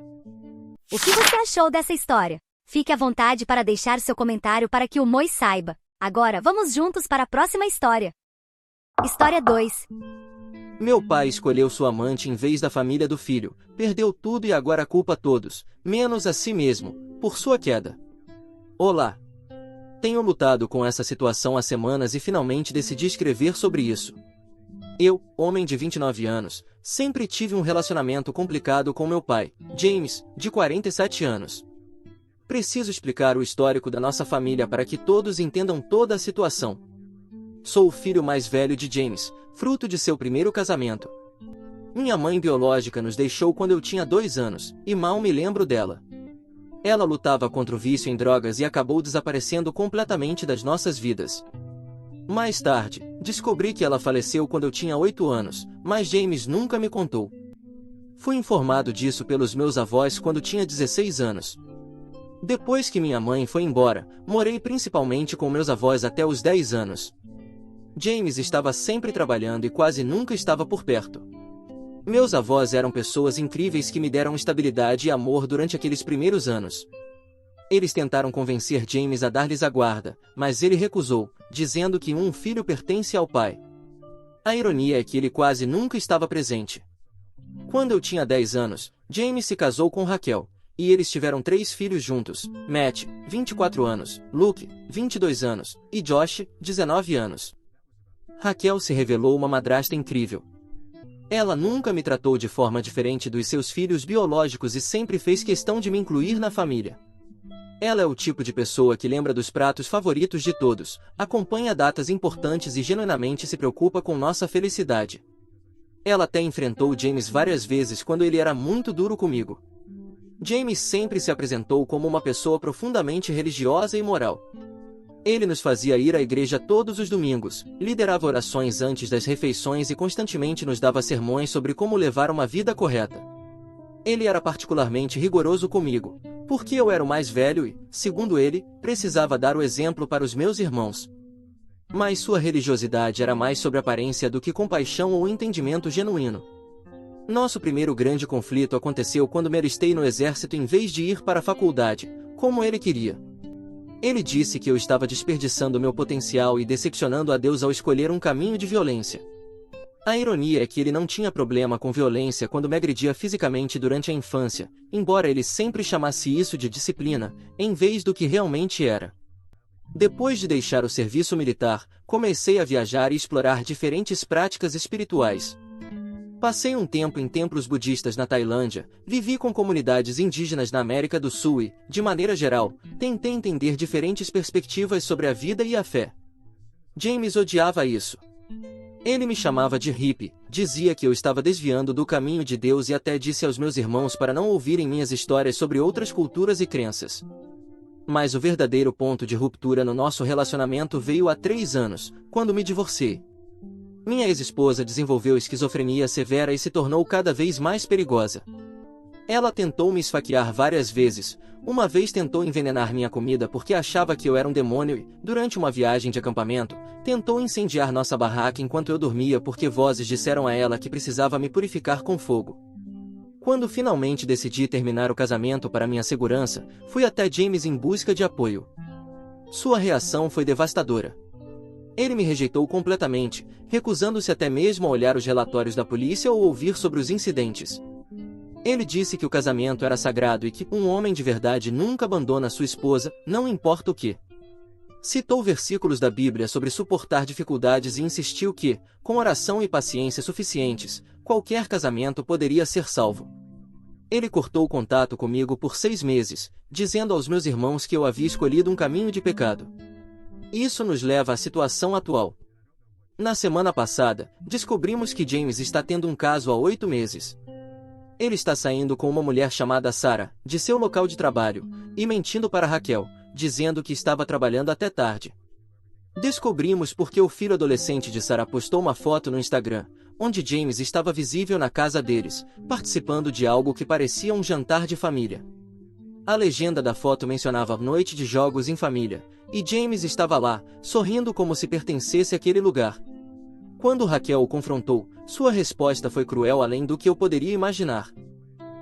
O que você achou dessa história? Fique à vontade para deixar seu comentário para que o Moi saiba. Agora, vamos juntos para a próxima história. História 2. Meu pai escolheu sua amante em vez da família do filho, perdeu tudo e agora culpa todos, menos a si mesmo, por sua queda. Olá! Tenho lutado com essa situação há semanas e finalmente decidi escrever sobre isso. Eu, homem de 29 anos, sempre tive um relacionamento complicado com meu pai, James, de 47 anos. Preciso explicar o histórico da nossa família para que todos entendam toda a situação. Sou o filho mais velho de James, fruto de seu primeiro casamento. Minha mãe biológica nos deixou quando eu tinha 2 anos, e mal me lembro dela. Ela lutava contra o vício em drogas e acabou desaparecendo completamente das nossas vidas. Mais tarde, descobri que ela faleceu quando eu tinha 8 anos, mas James nunca me contou. Fui informado disso pelos meus avós quando tinha 16 anos. Depois que minha mãe foi embora, morei principalmente com meus avós até os 10 anos. James estava sempre trabalhando e quase nunca estava por perto. Meus avós eram pessoas incríveis que me deram estabilidade e amor durante aqueles primeiros anos. Eles tentaram convencer James a dar-lhes a guarda, mas ele recusou, dizendo que um filho pertence ao pai. A ironia é que ele quase nunca estava presente. Quando eu tinha 10 anos, James se casou com Raquel, e eles tiveram 3 filhos juntos, Matt, 24 anos, Luke, 22 anos, e Josh, 19 anos. Raquel se revelou uma madrasta incrível. Ela nunca me tratou de forma diferente dos seus filhos biológicos e sempre fez questão de me incluir na família. Ela é o tipo de pessoa que lembra dos pratos favoritos de todos, acompanha datas importantes e genuinamente se preocupa com nossa felicidade. Ela até enfrentou James várias vezes quando ele era muito duro comigo. James sempre se apresentou como uma pessoa profundamente religiosa e moral. Ele nos fazia ir à igreja todos os domingos, liderava orações antes das refeições e constantemente nos dava sermões sobre como levar uma vida correta. Ele era particularmente rigoroso comigo, porque eu era o mais velho e, segundo ele, precisava dar o exemplo para os meus irmãos. Mas sua religiosidade era mais sobre aparência do que compaixão ou entendimento genuíno. Nosso primeiro grande conflito aconteceu quando me alistei no exército em vez de ir para a faculdade, como ele queria. Ele disse que eu estava desperdiçando meu potencial e decepcionando a Deus ao escolher um caminho de violência. A ironia é que ele não tinha problema com violência quando me agredia fisicamente durante a infância, embora ele sempre chamasse isso de disciplina, em vez do que realmente era. Depois de deixar o serviço militar, comecei a viajar e explorar diferentes práticas espirituais. Passei um tempo em templos budistas na Tailândia, vivi com comunidades indígenas na América do Sul e, de maneira geral, tentei entender diferentes perspectivas sobre a vida e a fé. James odiava isso. Ele me chamava de hippie, dizia que eu estava desviando do caminho de Deus e até disse aos meus irmãos para não ouvirem minhas histórias sobre outras culturas e crenças. Mas o verdadeiro ponto de ruptura no nosso relacionamento veio há 3 anos, quando me divorciei. Minha ex-esposa desenvolveu esquizofrenia severa e se tornou cada vez mais perigosa. Ela tentou me esfaquear várias vezes. Uma vez tentou envenenar minha comida porque achava que eu era um demônio e, durante uma viagem de acampamento, tentou incendiar nossa barraca enquanto eu dormia porque vozes disseram a ela que precisava me purificar com fogo. Quando finalmente decidi terminar o casamento para minha segurança, fui até James em busca de apoio. Sua reação foi devastadora. Ele me rejeitou completamente, recusando-se até mesmo a olhar os relatórios da polícia ou ouvir sobre os incidentes. Ele disse que o casamento era sagrado e que um homem de verdade nunca abandona sua esposa, não importa o que. Citou versículos da Bíblia sobre suportar dificuldades e insistiu que, com oração e paciência suficientes, qualquer casamento poderia ser salvo. Ele cortou o contato comigo por 6 meses, dizendo aos meus irmãos que eu havia escolhido um caminho de pecado. Isso nos leva à situação atual. Na semana passada, descobrimos que James está tendo um caso há 8 meses. Ele está saindo com uma mulher chamada Sarah, de seu local de trabalho, e mentindo para Raquel, dizendo que estava trabalhando até tarde. Descobrimos porque o filho adolescente de Sarah postou uma foto no Instagram, onde James estava visível na casa deles, participando de algo que parecia um jantar de família. A legenda da foto mencionava noite de jogos em família, e James estava lá, sorrindo como se pertencesse àquele lugar. Quando Raquel o confrontou, sua resposta foi cruel além do que eu poderia imaginar.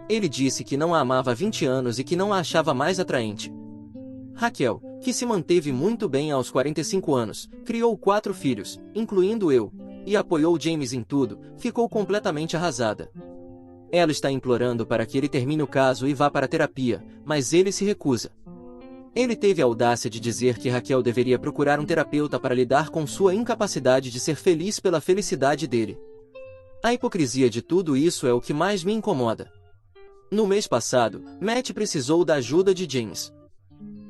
Ele disse que não a amava há 20 anos e que não a achava mais atraente. Raquel, que se manteve muito bem aos 45 anos, criou 4 filhos, incluindo eu, e apoiou James em tudo, ficou completamente arrasada. Ela está implorando para que ele termine o caso e vá para a terapia, mas ele se recusa. Ele teve a audácia de dizer que Raquel deveria procurar um terapeuta para lidar com sua incapacidade de ser feliz pela felicidade dele. A hipocrisia de tudo isso é o que mais me incomoda. No mês passado, Matt precisou da ajuda de James.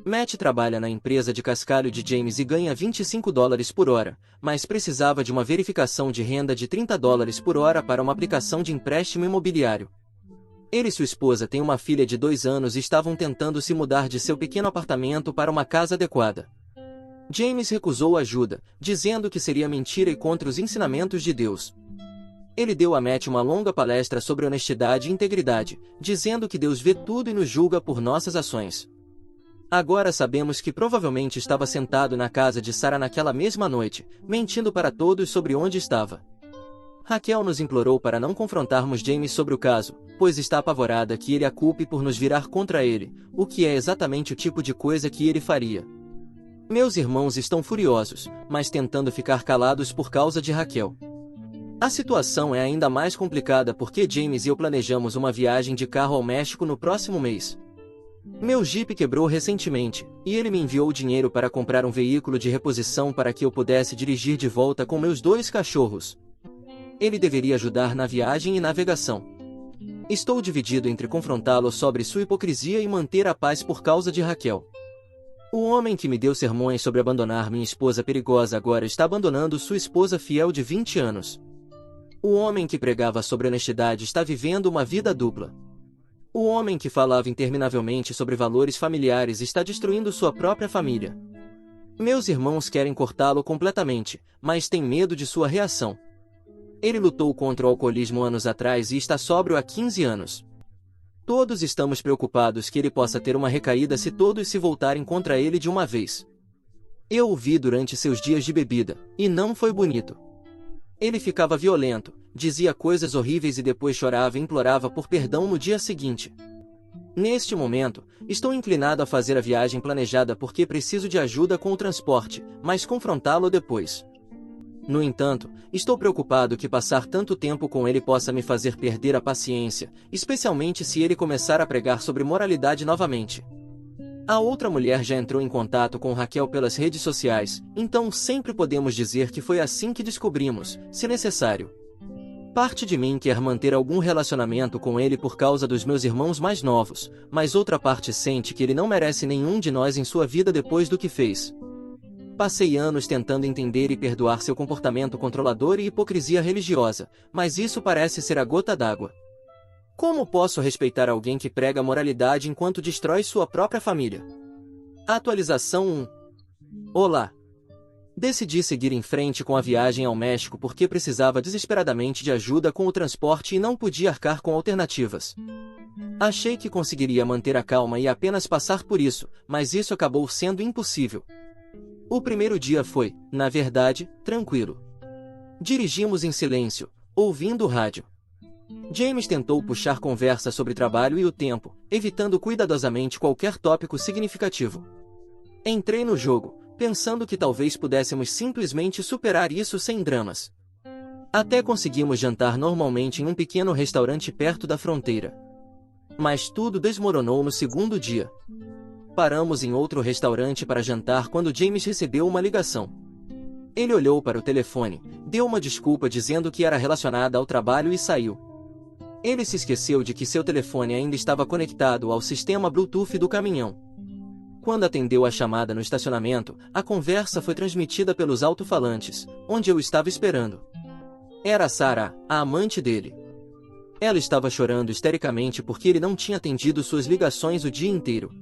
Matt trabalha na empresa de cascalho de James e ganha $25 por hora, mas precisava de uma verificação de renda de $30 por hora para uma aplicação de empréstimo imobiliário. Ele e sua esposa têm uma filha de 2 anos e estavam tentando se mudar de seu pequeno apartamento para uma casa adequada. James recusou ajuda, dizendo que seria mentira e contra os ensinamentos de Deus. Ele deu a Matt uma longa palestra sobre honestidade e integridade, dizendo que Deus vê tudo e nos julga por nossas ações. Agora sabemos que provavelmente estava sentado na casa de Sarah naquela mesma noite, mentindo para todos sobre onde estava. Raquel nos implorou para não confrontarmos James sobre o caso, pois está apavorada que ele a culpe por nos virar contra ele, o que é exatamente o tipo de coisa que ele faria. Meus irmãos estão furiosos, mas tentando ficar calados por causa de Raquel. A situação é ainda mais complicada porque James e eu planejamos uma viagem de carro ao México no próximo mês. Meu Jeep quebrou recentemente, e ele me enviou dinheiro para comprar um veículo de reposição para que eu pudesse dirigir de volta com meus 2 cachorros. Ele deveria ajudar na viagem e navegação. Estou dividido entre confrontá-lo sobre sua hipocrisia e manter a paz por causa de Raquel. O homem que me deu sermões sobre abandonar minha esposa perigosa agora está abandonando sua esposa fiel de 20 anos. O homem que pregava sobre honestidade está vivendo uma vida dupla. O homem que falava interminavelmente sobre valores familiares está destruindo sua própria família. Meus irmãos querem cortá-lo completamente, mas têm medo de sua reação. Ele lutou contra o alcoolismo anos atrás e está sóbrio há 15 anos. Todos estamos preocupados que ele possa ter uma recaída se todos se voltarem contra ele de uma vez. Eu o vi durante seus dias de bebida, e não foi bonito. Ele ficava violento, dizia coisas horríveis e depois chorava e implorava por perdão no dia seguinte. Neste momento, estou inclinado a fazer a viagem planejada porque preciso de ajuda com o transporte, mas confrontá-lo depois. No entanto, estou preocupado que passar tanto tempo com ele possa me fazer perder a paciência, especialmente se ele começar a pregar sobre moralidade novamente. A outra mulher já entrou em contato com Raquel pelas redes sociais, então sempre podemos dizer que foi assim que descobrimos, se necessário. Parte de mim quer manter algum relacionamento com ele por causa dos meus irmãos mais novos, mas outra parte sente que ele não merece nenhum de nós em sua vida depois do que fez. Passei anos tentando entender e perdoar seu comportamento controlador e hipocrisia religiosa, mas isso parece ser a gota d'água. Como posso respeitar alguém que prega moralidade enquanto destrói sua própria família? Atualização 1. Olá! Decidi seguir em frente com a viagem ao México porque precisava desesperadamente de ajuda com o transporte e não podia arcar com alternativas. Achei que conseguiria manter a calma e apenas passar por isso, mas isso acabou sendo impossível. O primeiro dia foi, na verdade, tranquilo. Dirigimos em silêncio, ouvindo o rádio. James tentou puxar conversa sobre trabalho e o tempo, evitando cuidadosamente qualquer tópico significativo. Entrei no jogo, pensando que talvez pudéssemos simplesmente superar isso sem dramas. Até conseguimos jantar normalmente em um pequeno restaurante perto da fronteira. Mas tudo desmoronou no segundo dia. Paramos em outro restaurante para jantar quando James recebeu uma ligação. Ele olhou para o telefone, deu uma desculpa dizendo que era relacionada ao trabalho e saiu. Ele se esqueceu de que seu telefone ainda estava conectado ao sistema Bluetooth do caminhão. Quando atendeu a chamada no estacionamento, a conversa foi transmitida pelos alto-falantes, onde eu estava esperando. Era Sarah, a amante dele. Ela estava chorando histericamente porque ele não tinha atendido suas ligações o dia inteiro.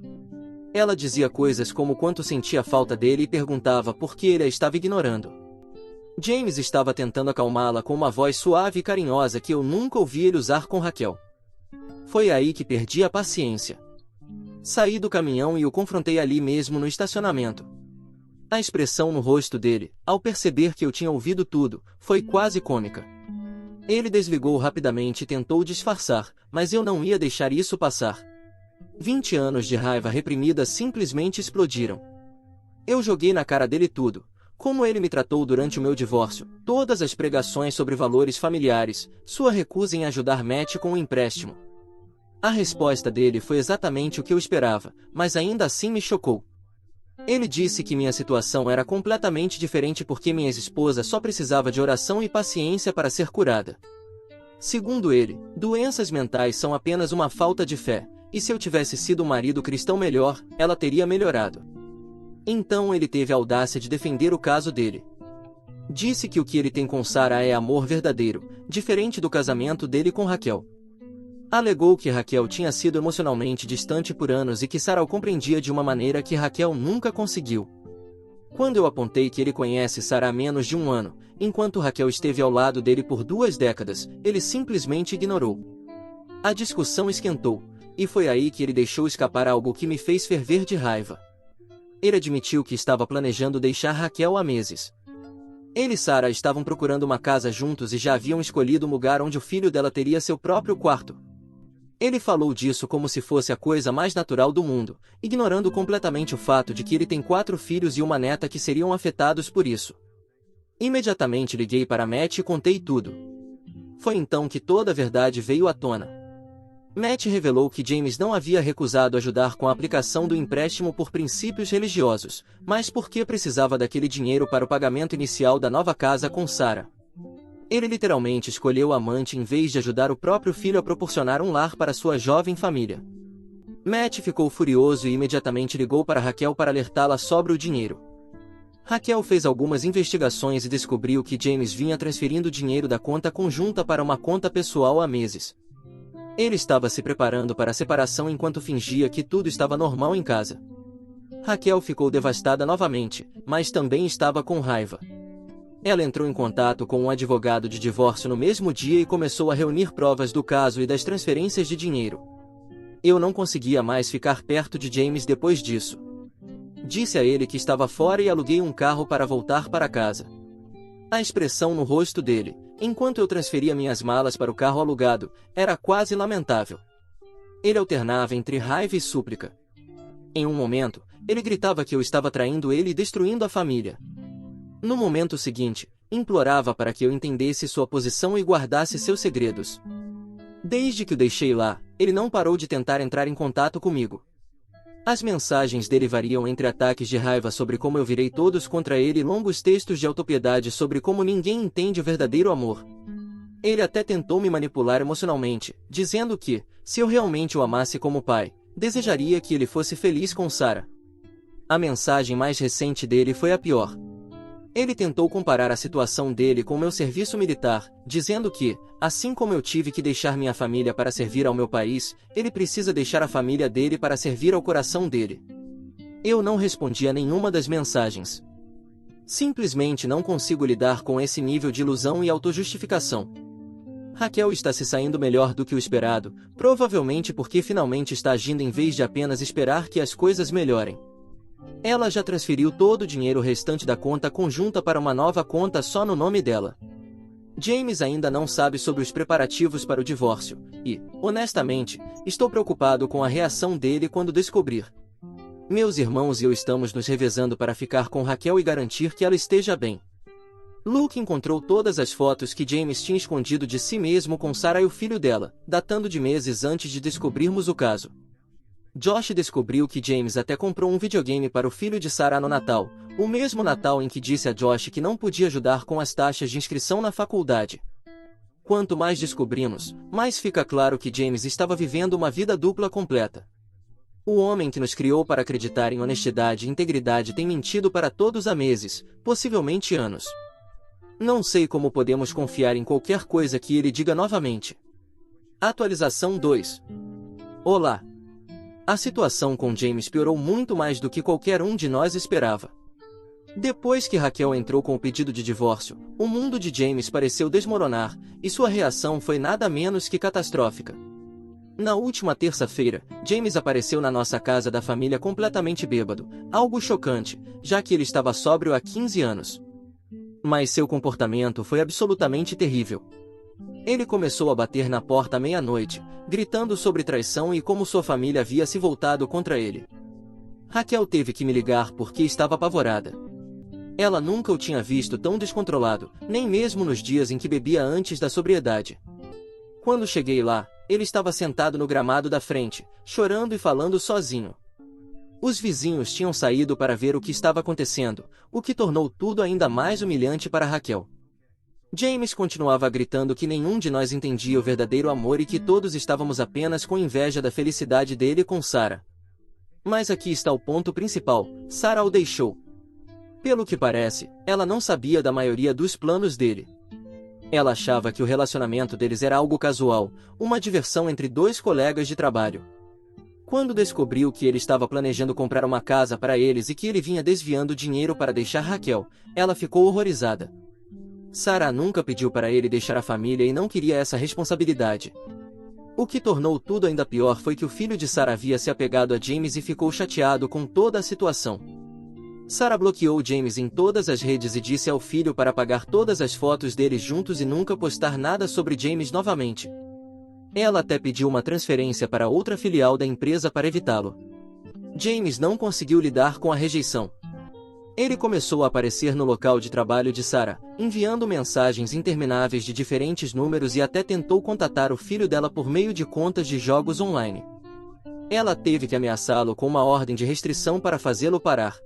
Ela dizia coisas como quanto sentia falta dele e perguntava por que ele a estava ignorando. James estava tentando acalmá-la com uma voz suave e carinhosa que eu nunca ouvi ele usar com Raquel. Foi aí que perdi a paciência. Saí do caminhão e o confrontei ali mesmo no estacionamento. A expressão no rosto dele, ao perceber que eu tinha ouvido tudo, foi quase cômica. Ele desligou rapidamente e tentou disfarçar, mas eu não ia deixar isso passar. 20 anos de raiva reprimida simplesmente explodiram. Eu joguei na cara dele tudo. Como ele me tratou durante o meu divórcio, todas as pregações sobre valores familiares, sua recusa em ajudar Matt com o empréstimo. A resposta dele foi exatamente o que eu esperava, mas ainda assim me chocou. Ele disse que minha situação era completamente diferente porque minha ex-esposa só precisava de oração e paciência para ser curada. Segundo ele, doenças mentais são apenas uma falta de fé, e se eu tivesse sido um marido cristão melhor, ela teria melhorado. Então ele teve a audácia de defender o caso dele. Disse que o que ele tem com Sarah é amor verdadeiro, diferente do casamento dele com Raquel. Alegou que Raquel tinha sido emocionalmente distante por anos e que Sarah o compreendia de uma maneira que Raquel nunca conseguiu. Quando eu apontei que ele conhece Sarah há menos de um ano, enquanto Raquel esteve ao lado dele por 2 décadas, ele simplesmente ignorou. A discussão esquentou, e foi aí que ele deixou escapar algo que me fez ferver de raiva. Ele admitiu que estava planejando deixar Raquel há meses. Ele e Sarah estavam procurando uma casa juntos e já haviam escolhido um lugar onde o filho dela teria seu próprio quarto. Ele falou disso como se fosse a coisa mais natural do mundo, ignorando completamente o fato de que ele tem 4 filhos e uma neta que seriam afetados por isso. Imediatamente liguei para Matt e contei tudo. Foi então que toda a verdade veio à tona. Matt revelou que James não havia recusado ajudar com a aplicação do empréstimo por princípios religiosos, mas porque precisava daquele dinheiro para o pagamento inicial da nova casa com Sarah. Ele literalmente escolheu a amante em vez de ajudar o próprio filho a proporcionar um lar para sua jovem família. Matt ficou furioso e imediatamente ligou para Raquel para alertá-la sobre o dinheiro. Raquel fez algumas investigações e descobriu que James vinha transferindo dinheiro da conta conjunta para uma conta pessoal há meses. Ele estava se preparando para a separação enquanto fingia que tudo estava normal em casa. Raquel ficou devastada novamente, mas também estava com raiva. Ela entrou em contato com um advogado de divórcio no mesmo dia e começou a reunir provas do caso e das transferências de dinheiro. Eu não conseguia mais ficar perto de James depois disso. Disse a ele que estava fora e aluguei um carro para voltar para casa. A expressão no rosto dele, enquanto eu transferia minhas malas para o carro alugado, era quase lamentável. Ele alternava entre raiva e súplica. Em um momento, ele gritava que eu estava traindo ele e destruindo a família. No momento seguinte, implorava para que eu entendesse sua posição e guardasse seus segredos. Desde que o deixei lá, ele não parou de tentar entrar em contato comigo. As mensagens dele variam entre ataques de raiva sobre como eu virei todos contra ele e longos textos de autopiedade sobre como ninguém entende o verdadeiro amor. Ele até tentou me manipular emocionalmente, dizendo que, se eu realmente o amasse como pai, desejaria que ele fosse feliz com Sarah. A mensagem mais recente dele foi a pior. Ele tentou comparar a situação dele com meu serviço militar, dizendo que, assim como eu tive que deixar minha família para servir ao meu país, ele precisa deixar a família dele para servir ao coração dele. Eu não respondi a nenhuma das mensagens. Simplesmente não consigo lidar com esse nível de ilusão e autojustificação. Raquel está se saindo melhor do que o esperado, provavelmente porque finalmente está agindo em vez de apenas esperar que as coisas melhorem. Ela já transferiu todo o dinheiro restante da conta conjunta para uma nova conta só no nome dela. James ainda não sabe sobre os preparativos para o divórcio, e, honestamente, estou preocupado com a reação dele quando descobrir. Meus irmãos e eu estamos nos revezando para ficar com Raquel e garantir que ela esteja bem. Luke encontrou todas as fotos que James tinha escondido de si mesmo com Sarah e o filho dela, datando de meses antes de descobrirmos o caso. Josh descobriu que James até comprou um videogame para o filho de Sarah no Natal, o mesmo Natal em que disse a Josh que não podia ajudar com as taxas de inscrição na faculdade. Quanto mais descobrimos, mais fica claro que James estava vivendo uma vida dupla completa. O homem que nos criou para acreditar em honestidade e integridade tem mentido para todos há meses, possivelmente anos. Não sei como podemos confiar em qualquer coisa que ele diga novamente. Atualização 2. Olá! A situação com James piorou muito mais do que qualquer um de nós esperava. Depois que Raquel entrou com o pedido de divórcio, o mundo de James pareceu desmoronar, e sua reação foi nada menos que catastrófica. Na última terça-feira, James apareceu na nossa casa da família completamente bêbado, algo chocante, já que ele estava sóbrio há 15 anos. Mas seu comportamento foi absolutamente terrível. Ele começou a bater na porta à meia-noite, gritando sobre traição e como sua família havia se voltado contra ele. Raquel teve que me ligar porque estava apavorada. Ela nunca o tinha visto tão descontrolado, nem mesmo nos dias em que bebia antes da sobriedade. Quando cheguei lá, ele estava sentado no gramado da frente, chorando e falando sozinho. Os vizinhos tinham saído para ver o que estava acontecendo, o que tornou tudo ainda mais humilhante para Raquel. James continuava gritando que nenhum de nós entendia o verdadeiro amor e que todos estávamos apenas com inveja da felicidade dele com Sarah. Mas aqui está o ponto principal: Sarah o deixou. Pelo que parece, ela não sabia da maioria dos planos dele. Ela achava que o relacionamento deles era algo casual, uma diversão entre dois colegas de trabalho. Quando descobriu que ele estava planejando comprar uma casa para eles e que ele vinha desviando dinheiro para deixar Raquel, ela ficou horrorizada. Sarah nunca pediu para ele deixar a família e não queria essa responsabilidade. O que tornou tudo ainda pior foi que o filho de Sarah havia se apegado a James e ficou chateado com toda a situação. Sarah bloqueou James em todas as redes e disse ao filho para apagar todas as fotos deles juntos e nunca postar nada sobre James novamente. Ela até pediu uma transferência para outra filial da empresa para evitá-lo. James não conseguiu lidar com a rejeição. Ele começou a aparecer no local de trabalho de Sarah, enviando mensagens intermináveis de diferentes números e até tentou contatar o filho dela por meio de contas de jogos online. Ela teve que ameaçá-lo com uma ordem de restrição para fazê-lo parar.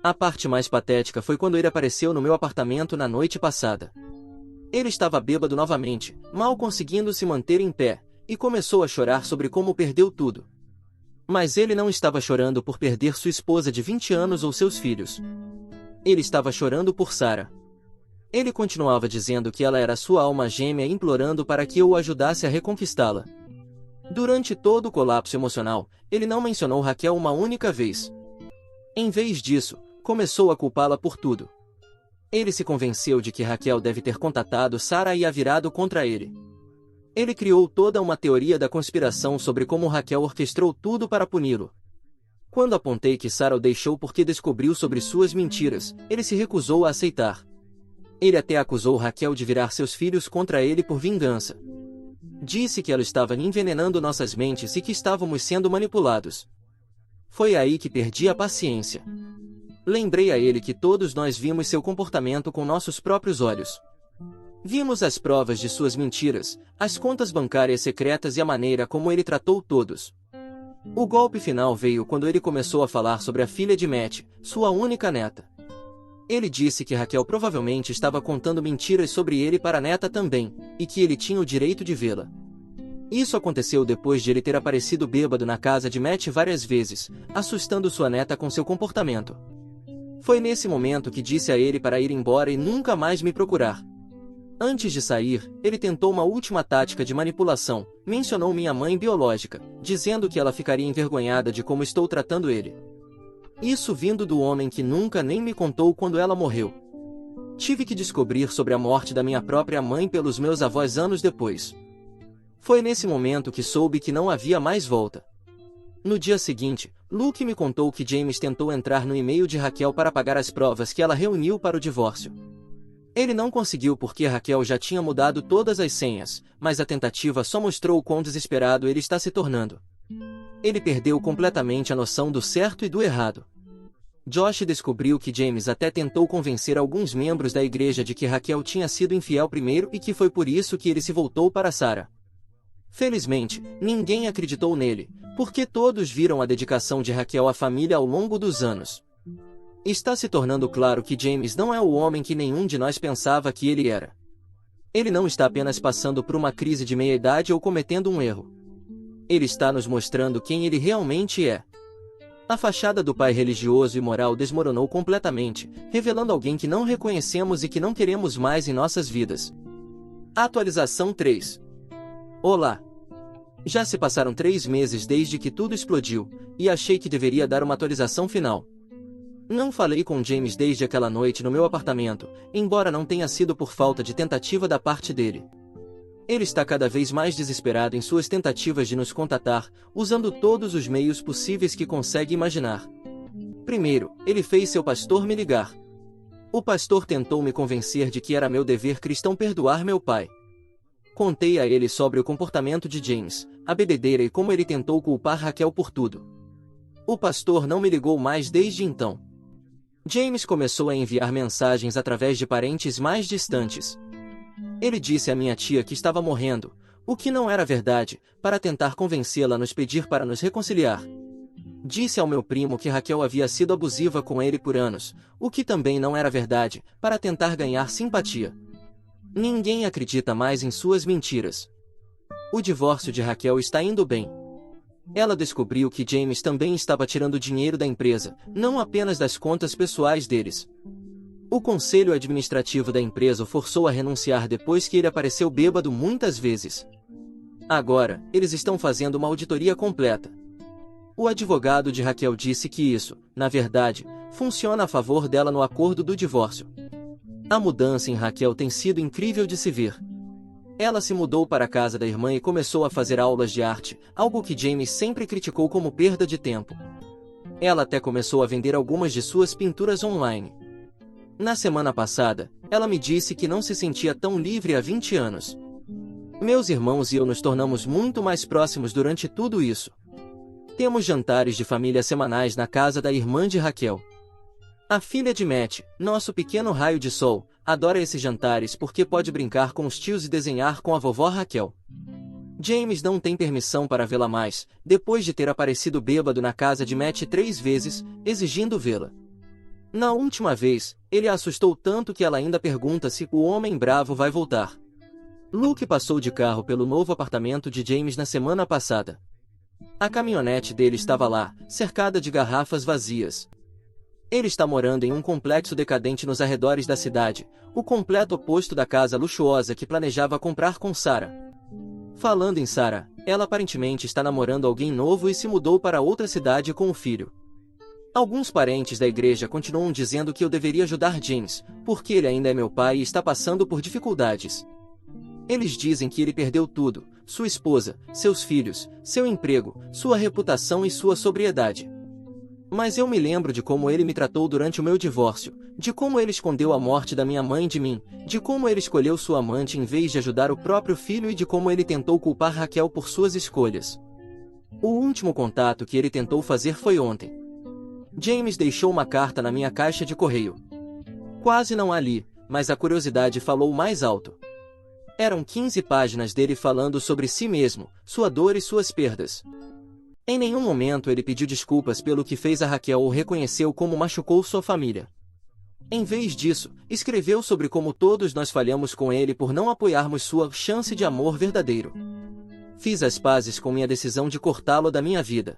A parte mais patética foi quando ele apareceu no meu apartamento na noite passada. Ele estava bêbado novamente, mal conseguindo se manter em pé, e começou a chorar sobre como perdeu tudo. Mas ele não estava chorando por perder sua esposa de 20 anos ou seus filhos. Ele estava chorando por Sarah. Ele continuava dizendo que ela era sua alma gêmea e implorando para que eu o ajudasse a reconquistá-la. Durante todo o colapso emocional, ele não mencionou Raquel uma única vez. Em vez disso, começou a culpá-la por tudo. Ele se convenceu de que Raquel deve ter contatado Sarah e a virado contra ele. Ele criou toda uma teoria da conspiração sobre como Raquel orquestrou tudo para puni-lo. Quando apontei que Sarah o deixou porque descobriu sobre suas mentiras, ele se recusou a aceitar. Ele até acusou Raquel de virar seus filhos contra ele por vingança. Disse que ela estava envenenando nossas mentes e que estávamos sendo manipulados. Foi aí que perdi a paciência. Lembrei a ele que todos nós vimos seu comportamento com nossos próprios olhos. Vimos as provas de suas mentiras, as contas bancárias secretas e a maneira como ele tratou todos. O golpe final veio quando ele começou a falar sobre a filha de Matt, sua única neta. Ele disse que Raquel provavelmente estava contando mentiras sobre ele para a neta também, e que ele tinha o direito de vê-la. Isso aconteceu depois de ele ter aparecido bêbado na casa de Matt várias vezes, assustando sua neta com seu comportamento. Foi nesse momento que disse a ele para ir embora e nunca mais me procurar. Antes de sair, ele tentou uma última tática de manipulação, mencionou minha mãe biológica, dizendo que ela ficaria envergonhada de como estou tratando ele. Isso vindo do homem que nunca nem me contou quando ela morreu. Tive que descobrir sobre a morte da minha própria mãe pelos meus avós anos depois. Foi nesse momento que soube que não havia mais volta. No dia seguinte, Luke me contou que James tentou entrar no e-mail de Raquel para pagar as provas que ela reuniu para o divórcio. Ele não conseguiu porque Raquel já tinha mudado todas as senhas, mas a tentativa só mostrou o quão desesperado ele está se tornando. Ele perdeu completamente a noção do certo e do errado. Josh descobriu que James até tentou convencer alguns membros da igreja de que Raquel tinha sido infiel primeiro e que foi por isso que ele se voltou para Sarah. Felizmente, ninguém acreditou nele, porque todos viram a dedicação de Raquel à família ao longo dos anos. Está se tornando claro que James não é o homem que nenhum de nós pensava que ele era. Ele não está apenas passando por uma crise de meia-idade ou cometendo um erro. Ele está nos mostrando quem ele realmente é. A fachada do pai religioso e moral desmoronou completamente, revelando alguém que não reconhecemos e que não queremos mais em nossas vidas. Atualização 3. Olá! Já se passaram 3 meses desde que tudo explodiu, e achei que deveria dar uma atualização final. Não falei com James desde aquela noite no meu apartamento, embora não tenha sido por falta de tentativa da parte dele. Ele está cada vez mais desesperado em suas tentativas de nos contatar, usando todos os meios possíveis que consegue imaginar. Primeiro, ele fez seu pastor me ligar. O pastor tentou me convencer de que era meu dever cristão perdoar meu pai. Contei a ele sobre o comportamento de James, a bebedeira e como ele tentou culpar Raquel por tudo. O pastor não me ligou mais desde então. James começou a enviar mensagens através de parentes mais distantes. Ele disse à minha tia que estava morrendo, o que não era verdade, para tentar convencê-la a nos pedir para nos reconciliar. Disse ao meu primo que Raquel havia sido abusiva com ele por anos, o que também não era verdade, para tentar ganhar simpatia. Ninguém acredita mais em suas mentiras. O divórcio de Raquel está indo bem. Ela descobriu que James também estava tirando dinheiro da empresa, não apenas das contas pessoais deles. O conselho administrativo da empresa o forçou a renunciar depois que ele apareceu bêbado muitas vezes. Agora, eles estão fazendo uma auditoria completa. O advogado de Raquel disse que isso, na verdade, funciona a favor dela no acordo do divórcio. A mudança em Raquel tem sido incrível de se ver. Ela se mudou para a casa da irmã e começou a fazer aulas de arte, algo que James sempre criticou como perda de tempo. Ela até começou a vender algumas de suas pinturas online. Na semana passada, ela me disse que não se sentia tão livre há 20 anos. Meus irmãos e eu nos tornamos muito mais próximos durante tudo isso. Temos jantares de família semanais na casa da irmã de Raquel. A filha de Matt, nosso pequeno raio de sol, adora esses jantares porque pode brincar com os tios e desenhar com a vovó Raquel. James não tem permissão para vê-la mais, depois de ter aparecido bêbado na casa de Matt 3 vezes, exigindo vê-la. Na última vez, ele a assustou tanto que ela ainda pergunta se o homem bravo vai voltar. Luke passou de carro pelo novo apartamento de James na semana passada. A caminhonete dele estava lá, cercada de garrafas vazias. Ele está morando em um complexo decadente nos arredores da cidade, o completo oposto da casa luxuosa que planejava comprar com Sarah. Falando em Sarah, ela aparentemente está namorando alguém novo e se mudou para outra cidade com o filho. Alguns parentes da igreja continuam dizendo que eu deveria ajudar James, porque ele ainda é meu pai e está passando por dificuldades. Eles dizem que ele perdeu tudo, sua esposa, seus filhos, seu emprego, sua reputação e sua sobriedade. Mas eu me lembro de como ele me tratou durante o meu divórcio, de como ele escondeu a morte da minha mãe de mim, de como ele escolheu sua amante em vez de ajudar o próprio filho e de como ele tentou culpar Raquel por suas escolhas. O último contato que ele tentou fazer foi ontem. James deixou uma carta na minha caixa de correio. Quase não a li, mas a curiosidade falou mais alto. Eram 15 páginas dele falando sobre si mesmo, sua dor e suas perdas. Em nenhum momento ele pediu desculpas pelo que fez a Raquel ou reconheceu como machucou sua família. Em vez disso, escreveu sobre como todos nós falhamos com ele por não apoiarmos sua chance de amor verdadeiro. Fiz as pazes com minha decisão de cortá-lo da minha vida.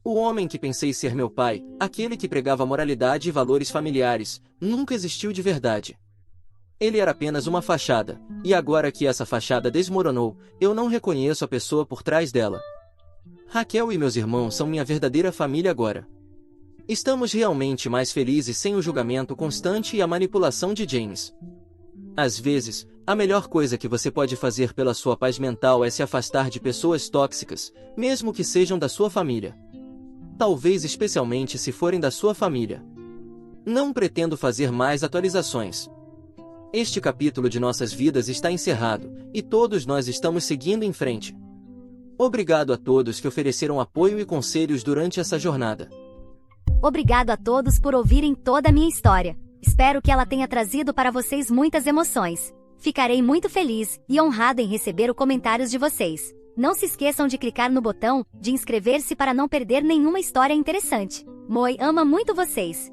O homem que pensei ser meu pai, aquele que pregava moralidade e valores familiares, nunca existiu de verdade. Ele era apenas uma fachada, e agora que essa fachada desmoronou, eu não reconheço a pessoa por trás dela. Raquel e meus irmãos são minha verdadeira família agora. Estamos realmente mais felizes sem o julgamento constante e a manipulação de James. Às vezes, a melhor coisa que você pode fazer pela sua paz mental é se afastar de pessoas tóxicas, mesmo que sejam da sua família. Talvez especialmente se forem da sua família. Não pretendo fazer mais atualizações. Este capítulo de nossas vidas está encerrado, e todos nós estamos seguindo em frente. Obrigado a todos que ofereceram apoio e conselhos durante essa jornada. Obrigado a todos por ouvirem toda a minha história. Espero que ela tenha trazido para vocês muitas emoções. Ficarei muito feliz e honrado em receber os comentários de vocês. Não se esqueçam de clicar no botão de inscrever-se para não perder nenhuma história interessante. Moi ama muito vocês.